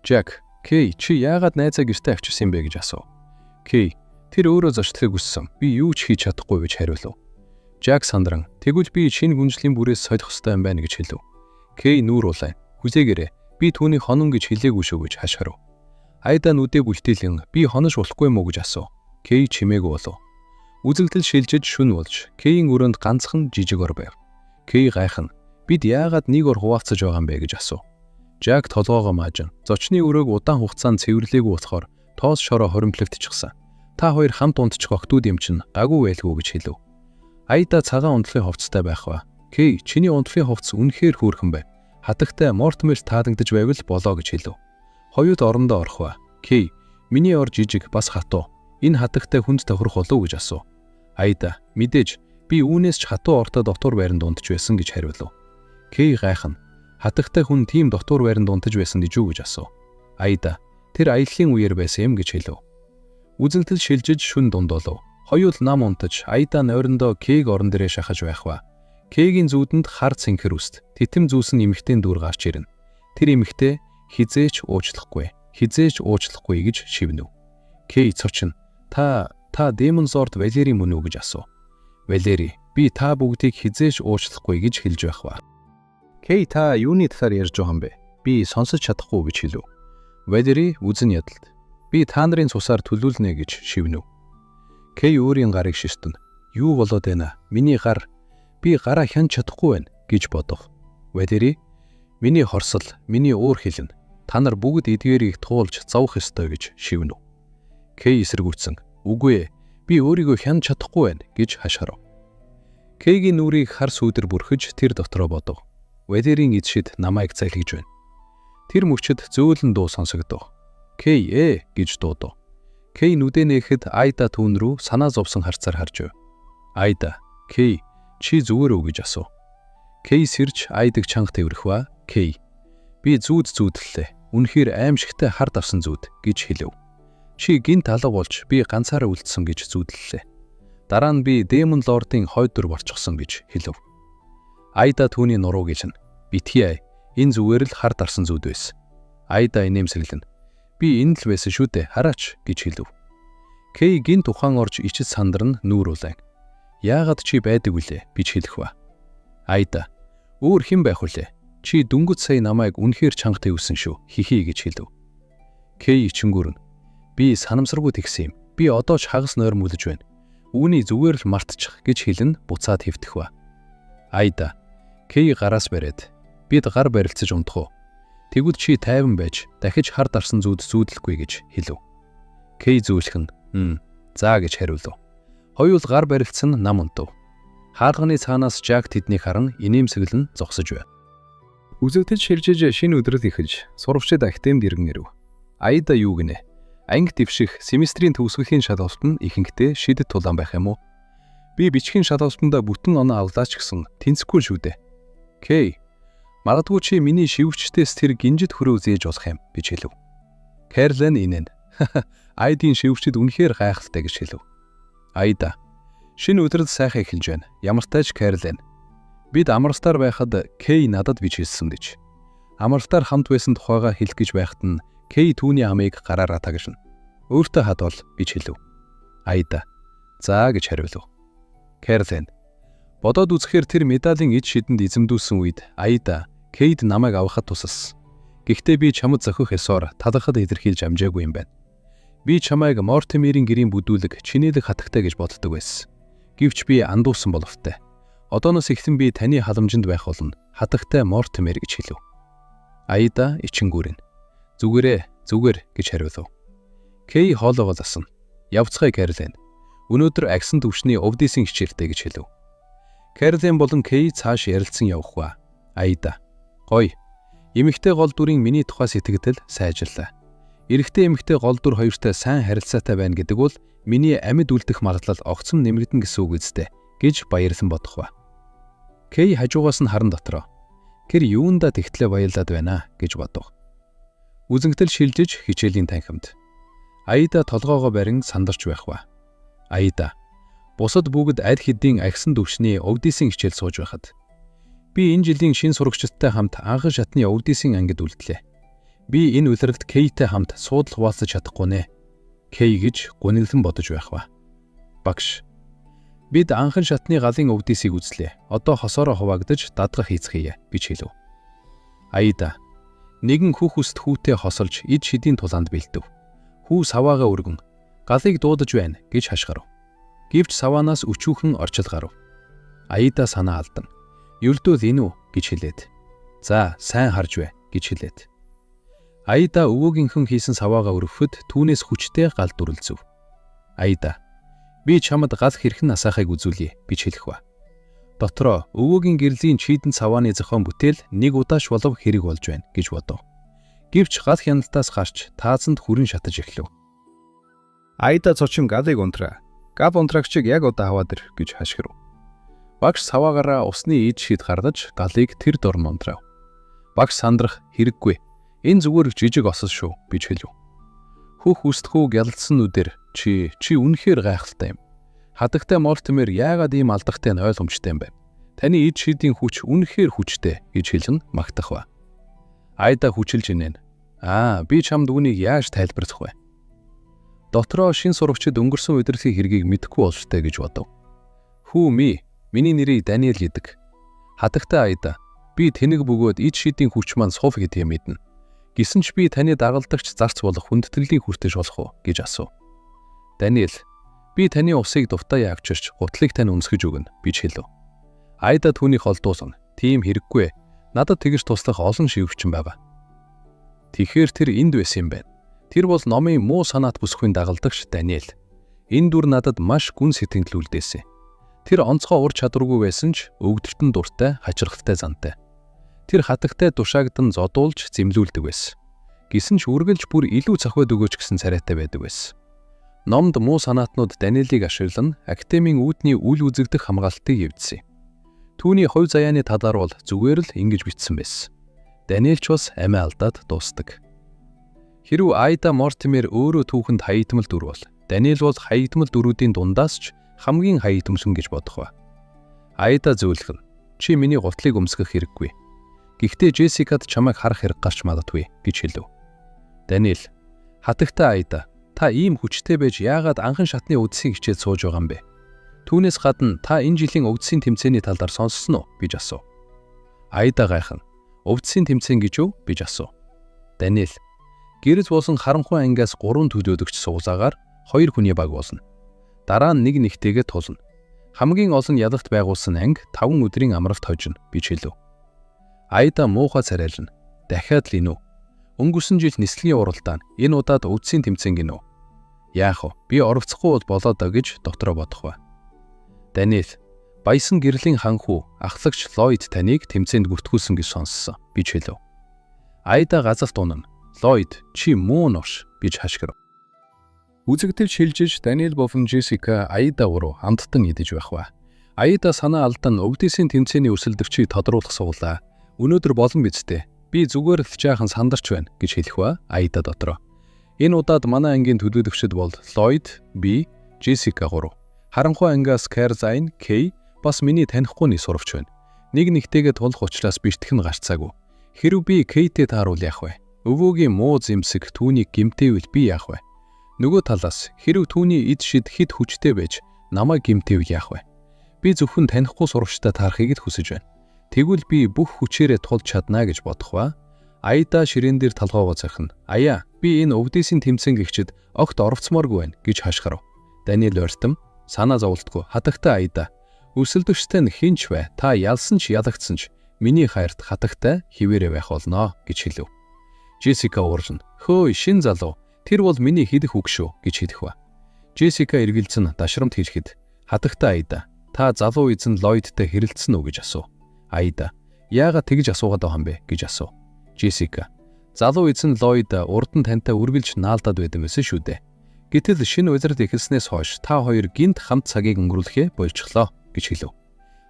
Жак. К чи яагаад найзаа гэртээ авчирсан бэ гэж асуув. К тэр өөрөө зочлохыг хүссэн. Би юу ч хийж чадахгүй гэж хариулв. Жак сандран. Тэгвэл би шинэ гүнжлийн бүрээс солих ёстой юм байна гэж хэлв. К нүүр улаан. Хүзээгээрэй. Би түүний хонон гэж хэлээгүй шүү гэж хашгирав. Айда нүдээ бүлтийлэн би хонож болохгүй юм уу гэж асуув. К чимээгүй болов. Үзэгдэл шилжиж шүн болж К-ийн өрөөнд ганцхан жижиг ор байв. К гайхна. Бид яагаад нэг ор хуваалцаж байгаа юм бэ гэж асуув. Жак толгоогоо маажин. Зочны өрөөг удаан хугацаанд цэвэрлээгүй болохоор тоос шороо хоримтлэгдчихсэн. Та хоёр хамт унтчих охтууд юм чинь гаггүй байлгүй гэж хэлв. Айда цагаан унтлын хувцастай байх ба. К чиний унтлын хувцас үнэхээр хөөрхөн бай. Хатагтай Мортимерт таалагдж байвал болоо гэж хэлв. Хоёуд орондоо орох ба. Кей, миний ор жижиг бас хатуу. Энэ хатагтай хүнд тохирох болов уу гэж асуув. Аида, мэдээж би үүнээс ч хатуу ортой дотор байранд унтж байсан гэж хариулв. Кей гайхна. Хатагтай хүн тийм дотор байранд унтж байсан гэж юу гэж асуув. Аида, тэр аяллаа үеэр байсан юм гэж хэлв. Үзэгдэл шилжиж шүн дундуулв. Хоёул нам унтаж Аида нойрондоо Кейг орон дээрээ шахаж байх ба. Кейгийн зүүдэнд хар цэнхэр үст, тэтэм зүүсэн эмэгтэйн дүр гарч ирнэ. Тэр эмэгтэй хизээч уучлахгүй гэж шивнэв. Кей цочно. Та Demon Sword Валери мөн үү гэж асуув. Валери, би та бүгдийг хизээч уучлахгүй гэж хэлж байх ба. Кей, та юуны талаар ярьж байгаа юм бэ? Би сонсож чадахгүй гэж хэлв. Валери үзэн ядалт. Би та нарын цусаар төлүүлнэ гэж шивнэв. Кей өөрийн гарыг шистэн. Юу болоод байна? Миний гар. Би гараа хянж чадахгүй байна гэж бодов. Валери, миний хорсол, миний уур хэлнэ. Та нар бүгд эдгээрийг туулж зовох ёстой гэж шивнэв. Кей эсэргүүцсэн. Үгүй ээ, би өөрийгөө хянж чадахгүй байна гэж хашгирав. Кейгийн нүрийг хар сүүдэр бүрхэж тэр дотроо бодов. Валерийн эзшид намайг залхиж байна. Тэр мөчөд зөөлөн дуу сонсогдов. Кей гэж дуудав. Кей нүдэ нээхэд Аида түүн рүү санаа зовсон харцаар харж байв. Аида, Кей, чи зүгээр үү гэж асуув. Кей сэрж Аидаг чанга тэврэх ба. Кей, би зүүдлээ. Үнэхээр аимшигтай хард авсан зүүд гэж хэлв. Чи гинт алга болж би ганцаараа үлдсэн гэж зүүдлээ. Дараа нь би Demon Lord-ын хойд дүр борчгосон гэж хэлв. Аида түүний нуруу гэлнэ. Битгий, энэ зүгээр л хард арсан зүүд байсан. Аида инээмсэглэн. Би энэ л байсан шүү дээ, хараач гэж хэлв. Кей гинт ухаан орж ичиж сандарна нүүр улаан. Яагаад чи байдаг вүлээ гэж хэлэх ба. Аида, өөр хэн байх вүлээ? Чи дөнгөж сая намайг үнэхээр чанга тэвсэн шүү. Хихи гэж хэлв. Кей ичингүүрнэ. Би санамсаргүй тэгсэн юм. Би одоо ч хагас нойр мүлж байна. Үүний зүгээр л мартчих гэж хэлэн буцаад хэвтэх ба. Аида, Кей гараас бариад. Бид гар барилцаж унтах уу? Тэгвэл чи тайван байж дахиж хард арсан зүүд зүүдлэхгүй гэж хэлв. Кей зөөлхөн. За гэж хариулв. Хоёул гар барилцсан нам унтав. Хаалганы цаанаас Жак тэднийг харан инээмсэглэн зогсож байв. Үзэгдэл ширжиж шинэ өдрөл эхэлж сурвчид актемд иргэн ирэв. Аида юу гинэ? Анги дэвших семестрийн төгсгөлийн шалгалтад нь ихэнхдээ шидэт тулаан байх юм уу? Би бичгийн шалгалтанда бүтэн оноо авлаач гэсэн тэнцэхгүй шүү дээ. Кей, магадгүй чи миний шиввчтээс тэр гинжит хөрөө зээж болох юм гэж хэлв. Кэрлэн инэн. Айдын шиввчд үнэхээр гайхалтай гэж хэлв. Аида, шинэ өдрөл сайхан эхэлж байна. Ямартай ч Кэрлэн. Бид амралтаар байхад Кей надад бичсэн гэж. Амралтаар хамт байсан тухайга хэлэх гэж байхад нь Кей түүний амийг гараараа тагшина. Өөртөө хадвал гэж хэлв. Аида, за гэж хариулв. Кэрлэн, бодоод үзэхээр тэр медалийн эд шидэнд эзэмдүүлсэн үед Аида Кейд намайг авахад тусалсан. Гэхдээ би чамд зохих ёсоор талархад илэрхийлж амжаагүй юм байна. Би чамайг Мортимерийн гэрийн бүдүүлэг чинэлэг хатагтай гэж боддог байсан. Гэвч би андуусан боловтой. Одооноос эхлэн би таны халамжинд байх болно. Хатагтай Мортимер гэж хэлв. Аида ичингүүрэн. Зүгээр гэж хариулв. Кей хоолоогоо засна. Явцгаая Кэрлэн. Өнөөдөр агсан төвшний овдисын хичээлтэй гэж хэлв. Кэрлэн болон Кей цааш ярилцсан явах ба. Аида, гоё. Эмэгтэй гол дүрийн миний тухай сэтгэл сайжрлаа. Эрэгтэй эмэгтэй гол дүр хоёртой сайн харилцаатай байна гэдэг бол миний амьд үлдэх магадлал огцом нэмэгдэн гэсэн үг үстэй гэж баярлан бодох ба. Кей хажуугаас нь харан дотроо. Тэр юундаа тэгтлээ баярлаад байна гэж бодов. Үзэгдэл шилжиж хичээлийн танхимд. Аида толгоогоо барин сандарч байх ба. Аида, бусад бүгд аль хэдийн агсан төвшний овдисын хичээл сууж байхад би энэ жилийн шин сурагчдтай хамт анхан шатны овдисын ангид үлдлээ. Би энэ үлрэлт Кейтэй хамт суудлах хуваалцаж чадахгүй нэ. Кей гэж гуниглан бодож байх ба. Багш, бид анхан шатны галын овдисыг үзлээ. Одоо хосоороо хуваагдаж дадгах хийцгээе гэж хэлв. Аида, нэгэн хүүх үст хүүтэй хосолж эд шидийн тулаанд бэлдэв. Хүү саваагаа өргөн галыг дуудаж байна гэж хашгирав. Гэвч саваанаас өчүүхэн орчил гарав. Аида санаа алдан. Юлдүүл энэ үү гэж хэлээд. За, сайн харж бай гэж хэлээд. Аида өвөөгийнхэн хийсэн саваагаа өргөхөд түүнээс хүчтэй гал дүрлзэв. Аида, би чамд гал хэрхэн насаахыг үзүүлье гэж хэлэх ба. Дотроо өвөөгийн гэрлийн чийдэн цавааны зохион бүтээл нэг удааш болов хэрэг болж байна гэж бодов. Гэвч гал хяналтаас гарч таазанд хүрэн шатаж эхлэв. Айда цочин галыг унтраа. Гав унтрагчиг яг одоо аваад ир гэж хашгирв. Багш саваагаараа усны ийд шид гаргаж галыг тэр дорн унтрав. Багш сандрах хэрэггүй. Энэ зүгээр жижиг осол шүү гэж хэлв. Хөх үстхүү гялалсан нүдээр чи үнэхээр гайхалтай юм. Хадагтай Мортимер яагаад ийм алдахтай нь ойлгомжтой юм бэ? Таны ийд шидийн хүч үнэхээр хүчтэй гэж хэлэн магтах ба. Айда хүчилж инээн. Би чамд үүнийг яаж тайлбарлах вэ? Дотроо шин сурагчид өнгөрсөн удирдлагын хэргийг мэдэхгүй болжтэй гэж бодов. Миний нэрийг Даниэл гэдэг. Хадагтай Айда, би тэнэг бөгөөд ид шидийн хүч маань сув гэдгийг мэднэ. Гэсэн ч би таны дагалдагч зарц болох хүндэтгэлийн хүртэж болох уу гэж асуув. Даниэл, би таны усыг дутаа авчирч гутлыг тань үнсгэж өгнө гэж хэлв. Айда түүнийг холдуулсан. Тийм хэрэггүй. Надад тэгж туслах олон шивгчин байгаа. Тэгэхээр тэр энд байсан юм байна. Тэр бол номын муу санаат бүсгүй дагалдагч Даниэл. Энэ дүр надад маш гүн сэтгэл үлдээсэн. Тэр онцгой ур чадваргүй байсан ч өвгдөртөн дуртай, хачирхалтай зантай. Тэр хатагтай тушаагдан зодуулж зэмлүүлдэг байсан. Гэсэн ч үргэлж бүр илүү цохиод өгөөч гэсэн царайтай байдаг байсан. Номд муу санаатнууд Даниэлийг ашиглан академийн үүдний үл үзэгдэх хамгаалтыг эвдсэн. Түүний хувь заяаны талаар бол зүгээр л ингэж бичсэн байсан. Даниэл ч бас амиа алдаад дуустдаг. Хэрв Айда Мортимер өөрөө түүхэнд хаягдмал дүр бол Даниэл бол хаягдмал дүрүүдийн дундаас ч хамгийн хаягдмалхан гэж бодох ба. Айда зөөлгөн. Чи миний гутлыг өмсгөх хэрэггүй. Гэхдээ Джессикад чамайг харах хэрэг гарч магадгүй гэж хэлв. Даниэл, хатагтай Айда, та ийм хүчтэй байж яагаад анхан шатны үдсийг хичээд сууж байгаа юм бэ? Түүнээс гадна та энэ жилийн өвдсийн тэмцээний талаар сонссон уу гэж асуув. Айда гайхна. Өвдсийн тэмцээн гэж юу гэж асуув. Даниэл, гэрэл буусан харанхуй ангиас 3 төлөөлөгч суулаагаар 2 хүний баг болно. Дараа нь нэгтэйгээ тулна. Хамгийн олон ялагт байгуулсан анги 5 өдрийн амралт хожно гэж хэлв. Айда муухай царайлна. Дахиад л инүү. Өнгөрсөн жил нислэгийн уралдаан энэ удаад өвдсийн тэмцээн гинөө. Яах вэ? Би оролцохгүй болоо доо гэж дотроо бодох ба. Даниэл, баясан гэрлийн ханхүү ахлагч Ллойд таныг тэмцээнд бүртгүүлсэн гэж сонссон гэж хэлв. Айда газалт унана. Ллойд, чи муу нурш гэж хашгирв. Үзэгдэл шилжиж Даниэл болон Джессика Айда уруу хамттан идэж байх ба. Айда санаа алдан өвдөөсийн тэмцээний өрсөлдөгчийг тодруулах суулаа. Өнөөдөр болон бидтэй. Би зүгээр л жаахан сандарч байна гэж хэлэх ба Айда дотроо. Энэ удаад манай ангийн төлөөлөгчд бол Ллойд, би, Джессика гурав. Харанхуй ангиас Кэрзайн, Кей бас миний танихгүй сурвч байна. Нэгтэйгээ тулах учраас бэртэх нь гарцаагүй. Хэрв би Кейтэй тааруул яах вэ? Өвөөгийн муу зэмсэг түүнийг гимтээвэл би яах вэ? Нөгөө талаас хэрв түүний эд шид хэд хүчтэй байж намайг гимтээвэл яах вэ? Би зөвхөн танихгүй сурвчтай таарахыг л хүсэж байна. Тэгвэл би бүх хүчээрээ тулж чадна гэж бодох ба. Айда ширээн дээр талгоогоо цахина. Аяа, би энэ өвдөөсийн тэмцээн гихчид огт оролцмооргүй байна гэж хашгирав. Даниэл ойртом санаа зовлтгүй хатагтай Айда. Өсөлдөгчтэй нь хинч бай. Та ялсан ч ялагдсан ч миний хайрт хатагтай хിവэрэ байх болно гэж хэлв. Джессика ууржна. Хөөе, шин залуу. Тэр бол миний хидэх үг шүү гэж хэлэх ба. Джессика эргэлзэн дашрамт хийхэд хатагтай Айда, та залуу эзэн Ллойдтэй хэрэлдсэн үү гэж асуув. Айда, яагаад тэгж асуугаад байгаа юм бэ гэж асуув. Джессика, залуу эзэн Ллойд урд нь тантай үргэлж наалдаад байдаг байсан шүү дээ. Гэтэл шинэ удирд эхэлснээс хойш та хоёр гинт хамт цагийг өнгөрүүлэхээ болчихлоо гэж хэлв.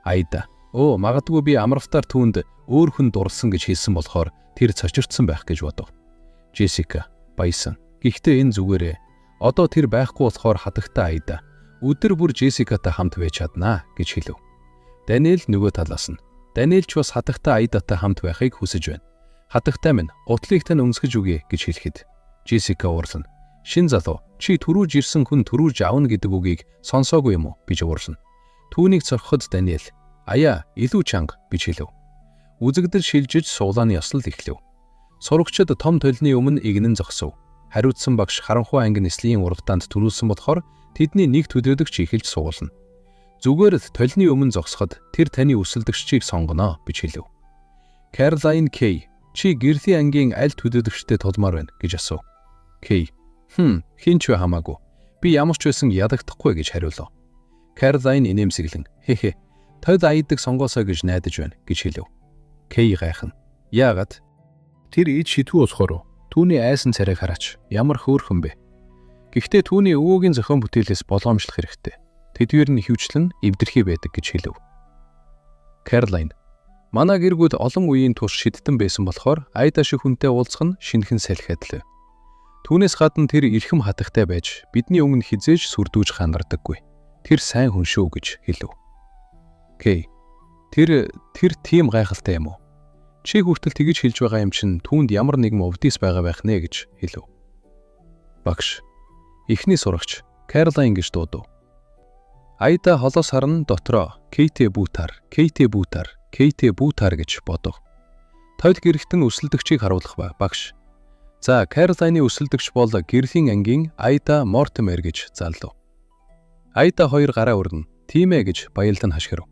Айда, магадгүй би амравтаар түүнд өөр хүн дурлсан гэж хэлсэн болохоор тэр цочирдсан байх гэж бодов. Джессика, баясан. Гэхдээ энэ зүгээрээ. Одоо тэр байхгүй болохоор хатагтай Айда. Өдөр бүр Джессикатай хамт байж чаднаа гэж хэлв. Даниэл нөгөө талаас нь. Даниэл ч бас хатагтай Айдатай хамт байхыг хүсэж байна. Хатагтай минь, гутлыг тань өмсгөж өгье гэж хэлэхэд Джессика уурлана. Шин залуу, чи түрүүж ирсэн хүн түрүүж авна гэдэг үгийг сонсоогүй юм уу гэж уурлана. Түүнийг цорхоход Даниэл, аяа, илүү чанга гэж хэлв. Үзэгдэл шилжиж суулааны ёслол эхлэв. Сурагчид том толны өмнө игнэн зогсов. Хариуцсан багш харанхуй анги нислэгийн уралдаанд төрүүлсэн болохоор тэдний нэг төлөөлөгч эхэлж суулна. Зүгээр л толны өмнө зогсоход тэр таны өсөлдөгчийг сонгоно гэж хэлв. Кэрзайн Кей, чи гэрлийн ангийн аль төлөөлөгчтэй тулмаар байна гэж асуув. Кей, хинч вэ хамаагүй. Би ямар ч байсан ядагдахгүй гэж хариулав. Кэрзайн инээмсэглэн, Тод аядаг сонгоосоо гэж найдаж байна гэж хэлв. Кей гайхна. Яагаад? Тэр ид шидгүй болохоор түүний айсан царайг хараач ямар хөөрхөн бэ. Гэхдээ түүний өвөөгийн зохион бүтээлээс болгоомжлох хэрэгтэй. Тэдгээр нь хөвчлэн эвдэрхий байдаг гэж хэлв. Кэролайн. Манай гэр бүл олон үеийн турш шидтэн байсан болохоор Айда шиг хүнтэй уулзах нь шинэхэн салхиадлаа. Түүнээс гадна тэр эрхэм хатагтай байж бидний өмнө хизээж сүрдүүж ханардаггүй. Тэр сайн хүн шүү гэж хэлв. Кей. Тэр тийм гайхалтай юм уу? Чи хүртэл тэгж хэлж байгаа юм чинь түүнд ямар нэгэн өвдис байгаа байх нэ гэж хэлв. Багш. Эхний сурагч Кэролайн гэж дуудав. Айда холоос харна дотроо Кейтэ бүүтар гэж бодов. Тойл гэрэгтэн өсөлдөгчийг харуулах ба багш. За, Кэролайны өсөлдөгч бол гэрлийн ангийн Айда Мортимер гэж зарлав. Айда хоёр гараа өрнө. Тийм ээ гэж баялдан хашгирав.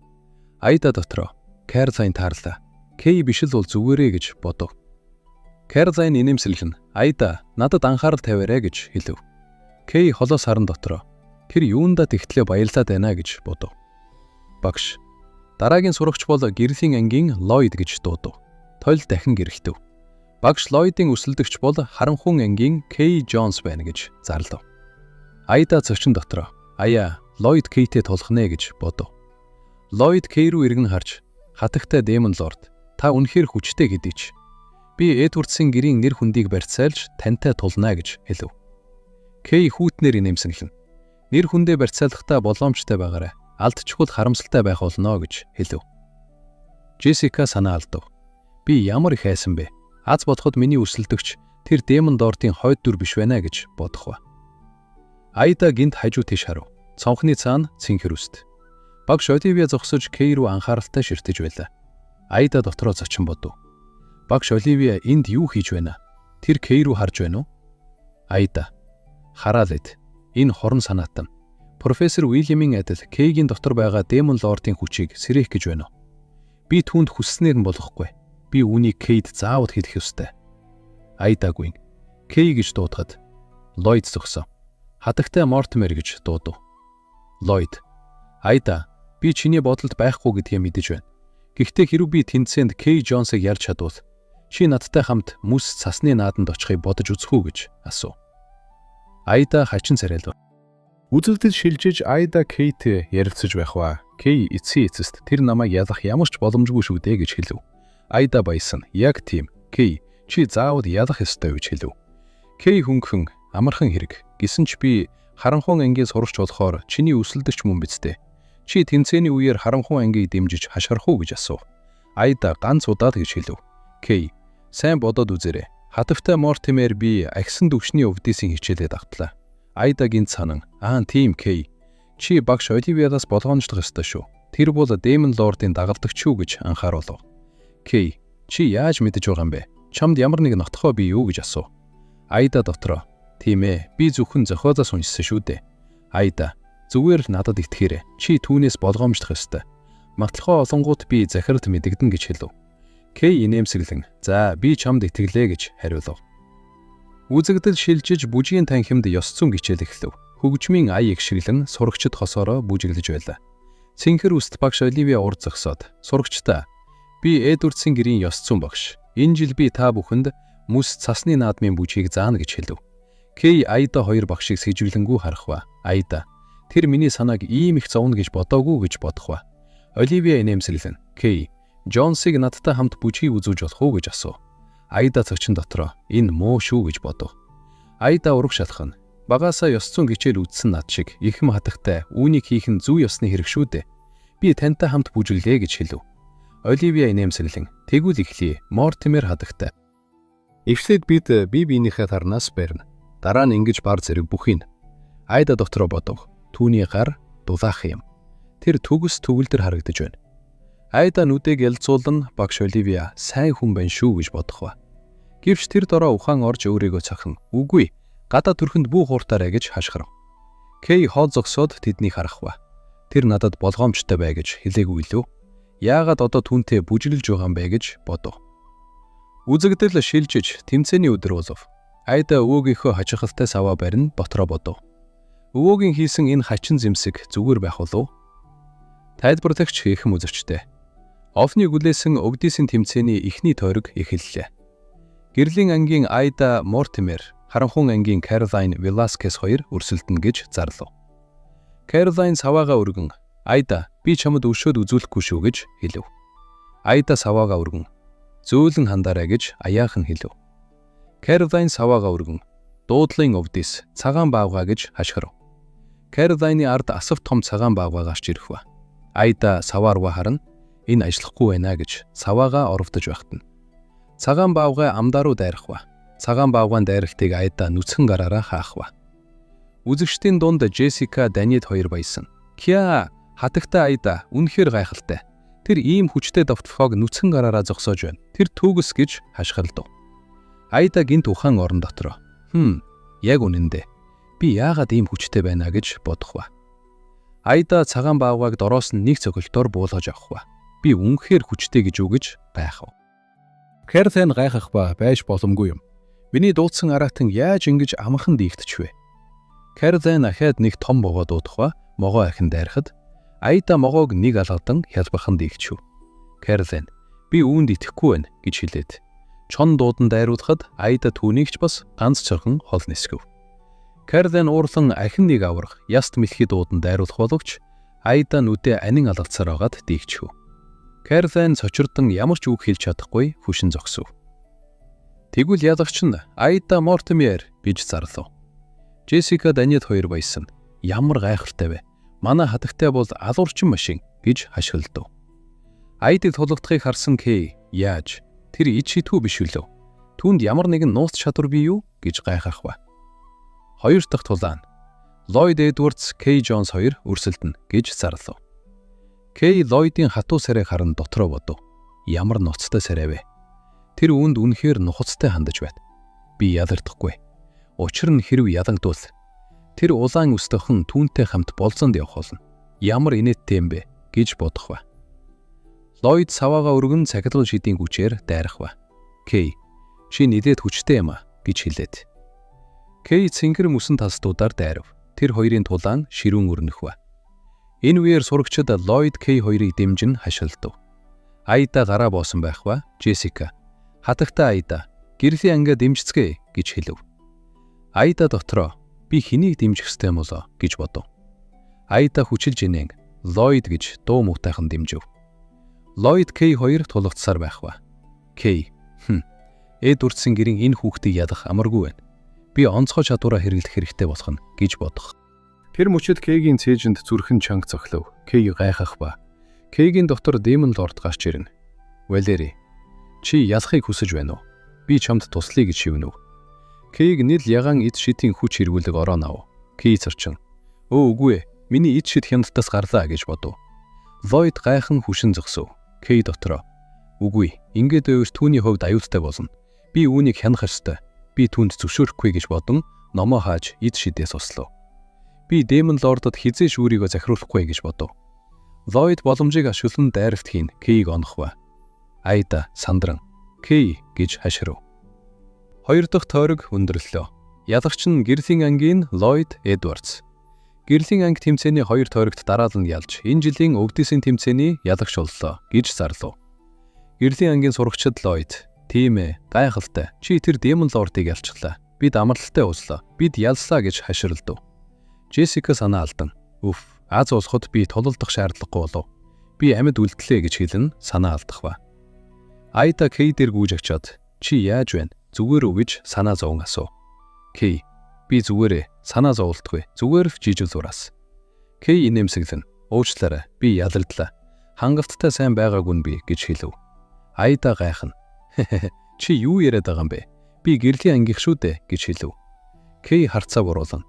Айда дотроо Кэролайн таарлаа. Кей биш л бол зүгээрээ гэж бодов. Кэролайн инээмсэглэн Айда надад анхаарал тавиарай гэж хэлв. Кей холоос харан дотроо тэр юундаа тэгтлээ баярлаад байна гэж бодов. Багш. Дараагийн сурагч бол гэрлийн ангийн Ллойд гэж дуудав. Тойл дахин гэрэлтэв. Багш Ллойдын өсөлдөгч бол харанхуун ангийн Кей Джонс байна гэж зарлав. Айда зочин дотроо аяа Ллойд Кейтэй тулах нэ гэж бодов. Ллойд Кей рүү иргэн харж хатагтай Демон Лорд та үнэхээр хүчтэй гэдээ ч. Би Эдвардсын гэрийн нэр хүндийг барьцаалж тантай тулнаа гэж хэлв. Кей хүүтнэр инээмсэглэн нэр хүндээ барьцаалахдаа боломжтой байгаарай. Алдчихвал харамсалтай байх болно гэж хэлв. Джессика санаа алдав. Би ямар их айсан бэ? Аз бодоход миний өсөлдөгч тэр Демон Лордын хойд дүр биш байна гэж бодох ба. Айда гинт хажуу тийш харав. Цонхны цаана цэнхэр үст. Багш Оливия зогсож Кей рүү анхааралтай ширтэж байлаа. Айда дотроо зочин бодов. Багш Оливия энд юу хийж байна? Тэр Кей рүү харж байна уу? Айда. Хараал эд. Энэ хорон санаатан. Профессор Уильямын адил Кейгийн дотор байгаа Демон Лордын хүчийг сэрэх гэж байна уу? Би түүнд хүсснээр нь болохгүй. Би үүнийг Кейд заавал хэлэх ёстой. Айдагүй. Кей гэж дуудахад Ллойд зогсов. Хатагтай Мортимер гэж дуудав. Ллойд. Айда, би чиний бодолд байхгүй гэдгийг мэдэж байна. Гэхдээ хэрэв би тэнцээнд Кей Джонсыг ярьж чадвал чи надтай хамт мүс цасны нааданд очихыг бодож үзэх үү гэж асуув. Айда хачин царайлав. Үзэгдэл шилжиж Айда Кейтэй ярилцаж байх ба. Кей эцэст тэр намайг ялах ямар ч боломжгүй шүү дээ гэж хэлв. Айда баясан. Яг тийм. Кей, чи заавал ялах ёстой гэж хэлв. Кей хөнгөн амархан хэрэг. Гэсэн ч би харанхуун ангийн сурагч болохоор чиний өсөлдөгч мөн биз дээ. Чи тэнцээний үеэр харанхуун ангийг дэмжиж хашгирах уу гэж асуув. Айда ганц удаад гэж хэлв. Кей, сайн бодоод үзээрэй. Хатагтай Мортимер би агсан дөвчний өвдөөсийн хичээлээ давтлаа. Айдагийн цанан. Тийм Кей. Чи багш Оливиадаас болгоомжлох ёстой шүү. Тэр бол Демон Лордын дагалдагч шүү гэж анхааруулв. Кей, чи яаж мэдэж байгаа юм бэ? Чамд ямар нэг нотхоо бий юу гэж асуув. Айда дотроо. Тийм ээ, би зөвхөн зохиолоос уншсан шүү дээ. Айда, зүгээр надад итгэхээрэй. Чи түүнээс болгоомжлох ёстой. Матлахоо олонгууд би захиралд мэдэгдэн гэж хэлв. Кей инээмсэглэн, за би чамд итгэлээ гэж хариулв. Үзэгдэл шилжиж бүжгийн танхимд ёс зүйн гичээл эхлэв. Хөгжмийн ая игшиглэн сурагчид хосоороо бүжиглэж байлаа. Цэнхэр үст багш Оливия урд зогсоод, сурагчдаа, би Эдвардсын гэрийн ёс зүйн багш. Энэ жил би та бүхэнд мүс цасны наадмын бүжгийг заана гэж хэлв. Кей Айда хоёр багшийг сэжиглэнгүй харах ба. Айда, тэр миний санааг ийм их зовно гэж бодоогүй гэж бодох ба. Оливия инээмсэглэн, Кей, Джонсыг надтай хамт бүжгийг үзүүлж болох уу гэж асуув. Айда цогчин дотроо энэ муу шүү гэж бодов. Айда ураг шалхана. Багаасаа ёс зүйн гичээл үдсэн над шиг ихм хатагтай үүнийг хийх нь зүй ёсны хэрэг шүү дээ. Би тантай хамт бүжиглээ гэж хэлв. Оливия инээмсэглэн тэгвэл эхлэе. Мортимер хатагтай. Эхлээд бид бие биенийхээ тарнаас барина. Дараа нь ингэж бар зэрэг бүхийг. Айда дотроо бодов. Түүний гар дулаах юм. Тэр төгс төгөлдөр харагдаж байна. Айда нүдэг ялцуулан багш Оливия сайн хүн байна шүү гэж бодох ба. Гэвч тэр дороо ухаан орж өөрийгөө цохин. Үгүй, гадаа төрхөнд бүү хууртаарай гэж хашгирав. Кей хоо зогсоод тэднийг харах ба. Тэр надад болгоомжтой бай гэж хэлээгүй лөө. Яагаад одоо түүнтэй бүжиглж байгаа юм бэ гэж бодов. Үзэгдэл шилжиж тэмцээний өдөр болов. Айда өвөөгийнхөө хачирхалтай саваа барин дотроо бодов. Өвөөгийн хийсэн энэ хачин зэмсэг зүгээр байх болов. Тайлбарлагч ихэнх үзэгчтэй. Овны гүлээсэн Өгдисийн тэмцээний эхний тойрог эхэллээ. Гэрлийн ангийн Айда Мортимер, харанхуун ангийн Кэролайн Веласкес хоёр өрсөлдөнө гэж зарлав. Кэролайн саваагаа өргөн "Айда, би чамд өршөөд үзүүлэхгүй шүү" гэж хэлв. Айда саваагаа өргөн "Зөөлөн хандаарай" гэж аяахан хэлв. Кэролайн саваагаа өргөн "Дуудлын Өгдис, цагаан баавгаа" гэж хашгирав. Кэролайны ард асав том цагаан баавгаа гарч ирэх ба. Айда саваа руу харна. "Энэ ажиллахгүй байна" гэж саваагаа оровдож багтана. Цагаан баавгай амдаа руу дайрах ба. Цагаан баавгаан дайралтыг Айда нүцгэн гараараа хаах ба. Үзэгчдийн дунд Джессика Даниэд хоёр баясан. "Киа, хатагтай Айда, үнэхээр гайхалтай. Тэр ийм хүчтэй давтфог нүцгэн гараараа зогсоож байна. Тэр түүгс" гэж хашгиралдав. Айда гинт ухаан орон дотор яг үнэндээ би яагаад ийм хүчтэй байна гэж бодох ба. Айда цагаан баавгайг дороос нь нэг цогцолтоор буулгаж авах ба. "Би үнэхээр хүчтэй гэж үү" гэж гайхав. Кэролайн гайхах ба байж боломгүй юм. Миний дуудсан аратан яаж ингэж амархан дийлдчихвэ? Кэролайн ахаад нэг том могоо дуудах ба могоо ахин дайрахад Айда могоог нэг алгадан хялбархан дийлчихв. Кэролайн "Би үүнд итгэхгүй байна" гэж хэлээд чон дуудан дайруулахад Айда түүнийг ч бас ганц цорхон хол нисгэв. Кэролайн уурлан ахин нэг аврах яст мэлхий дуудан дайруулах боловч Айда нүдээ анин алгацсаар байгаад дийлчихв. Кэролайн цочирдон ямар ч үг хэлж чадахгүй хүшин зогсов. Тэгвэл ялагч нь "Айда Мортимер" гэж зарлав. Джессика Даниэд хоёр баясан. "Ямар гайхалтай вэ? Манай хатагтай бол алуурчин машин" гэж хашгиралдав. Айдыг тулгдахыг харсан Кей "Яаж? Тэр ид шидхүү биш үлээ. Түүнд ямар нэгэн нууц чадвар бий юу" гэж гайхах ба. Хоёр дахь тулаан Ллойд Эдвардс, Кей Джонс хоёр өрсөлдөнө гэж зарлав. Кей Ллойдын хатуу сарайг харан дотроо бодов. Ямар ноцтой сарай вэ? Тэр үүнд үнэхээр нухацтай хандаж байна. Би ялардахгүй. Учир нь хэрв ялагдвал тэр улаан өстөхөн түүнтэй хамт болзонд явах болно. Ямар инээдтэй юм бэ гэж бодох ба. Ллойд саваагаа өргөн цахилгаан шидийн хүчээр дайрах ба. "Кей, чи нэлээд хүчтэй юм а" гэж хэлээд. Кей цэнгэр мөсөн талстуудаар дайрав. Тэр хоёрын тулаан ширүүн өрнөх ба. Энэ үеэр сурагчид Ллойд Кей хоёрыг дэмжин хашгиралдав. Айда гараа боосон байх ба Джессика "Хатагтай Айда, гэрлийн ангиа дэмжицгээе" гэж хэлв. Айда дотроо "Би хэнийг дэмжих ёстой юм болоо" гэж бодов. Айда хүчилж инээн Ллойд гэж дуу муутайхан дэмжив. Ллойд Кей хоёр тулгацсаар байх ба. Кей "Эд үрдсэн гэрийн энэ хүүхдийг ядах амаргүй байна. Би онцгой чадвараа хэрэглэх хэрэгтэй болох нь" гэж бодох. Тэр мөчид Кейгийн цээжинд зүрхэн чанга цохлов. Кей гайхах ба. Кейгийн дотор Демон Лорд гарч ирнэ. "Валери, чи ялахыг хүсэж байна уу? Би чамд туслая гэж шивнэв." Кейг нийл ягаан эд шидийн хүч хэргүүлэг орон ав. Кей цорчин "Үгүй ээ, миний эд шид хяналтаас гарлаа" гэж бодов. Ллойд гайхан хүшин зогсов. Кей дотроо "Үгүй, ингээд өөрт түүний хувьд аюултай болно. Би үүнийг хянах ёстой. Би түүнд зөвшөөрөхгүй" гэж бодон номоо хааж эд шидээс ослоо. "Би Демон Лордод хизээш өөрийгөө захируулахгүй" гэж бодов. Ллойд боломжийг ашиглан дайралт хийн Кейг онох ба. Айда сандран "Кей" гэж хашгирав. Хоёр дахь тойрог өндөрлөө. Ялагч нь гэрлийн ангийн Ллойд Эдвардс. Гэрлийн анги тэмцээний хоёр тойрогт дараалан ялж энэ жилийн Өгдисийн тэмцээний ялагч боллоо гэж зарлав. Гэрлийн ангийн сурагчид Ллойд "Тийм ээ, гайхалтай. Чи тэр Демон Лордыг ялчлаа. Бид амралттай ууслаа. Бид ялслаа" гэж хашгиралдав. Джессика санаа алдан аз болоход би тололдох шаардлагагүй болов. Би амьд үлдлээ гэж хэлэн санаа алдах ба. Айда Кей дээр гүйж очиод "Чи яаж байна? Зүгээр үү" гэж санаа зовон асуув. Кей "Би зүгээрээ, санаа зовлтгүй. Зүгээр л жижүүлураас." Кей инээмсэглэн "Уучлаарай, би ялардлаа. Хангалттай сайн байгаагүй нь би" гэж хэлв. Айда гайхна. "Чи юу яриад байгаа юм бэ? Би гэрлийн ангих шүү дээ" гэж хэлв. Кей харцаа буруулна.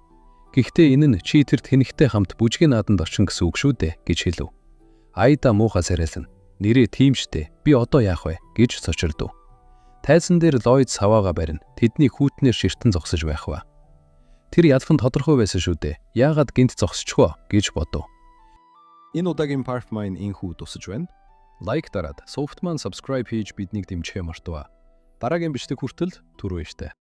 "Гэхдээ энэ нь чи тэр тэнэгтэй хамт бүжгийн нааданд орчин гэсэн үг шүү дээ" гэж хэлв. Айда муухай сарайлна. "Нэрээ тийм штэ. Би одоо яах вэ" гэж цочирдов. Тайзан дээр Ллойд саваагаа барина. Тэдний хүүтнээр ширтэн зогсож байх ба. Тэр ялах нь тодорхой байсан шүү дээ. Яагаад гинт зогсчихвоо гэж бодов. Энэ удаагийн Part Mine энхүү тусаж байна. Лайк дараад, Softman subscribe хийж биднийг дэмжихээ мартаваа. Дараагийн бичлэг хүртэл түрүү иштэй.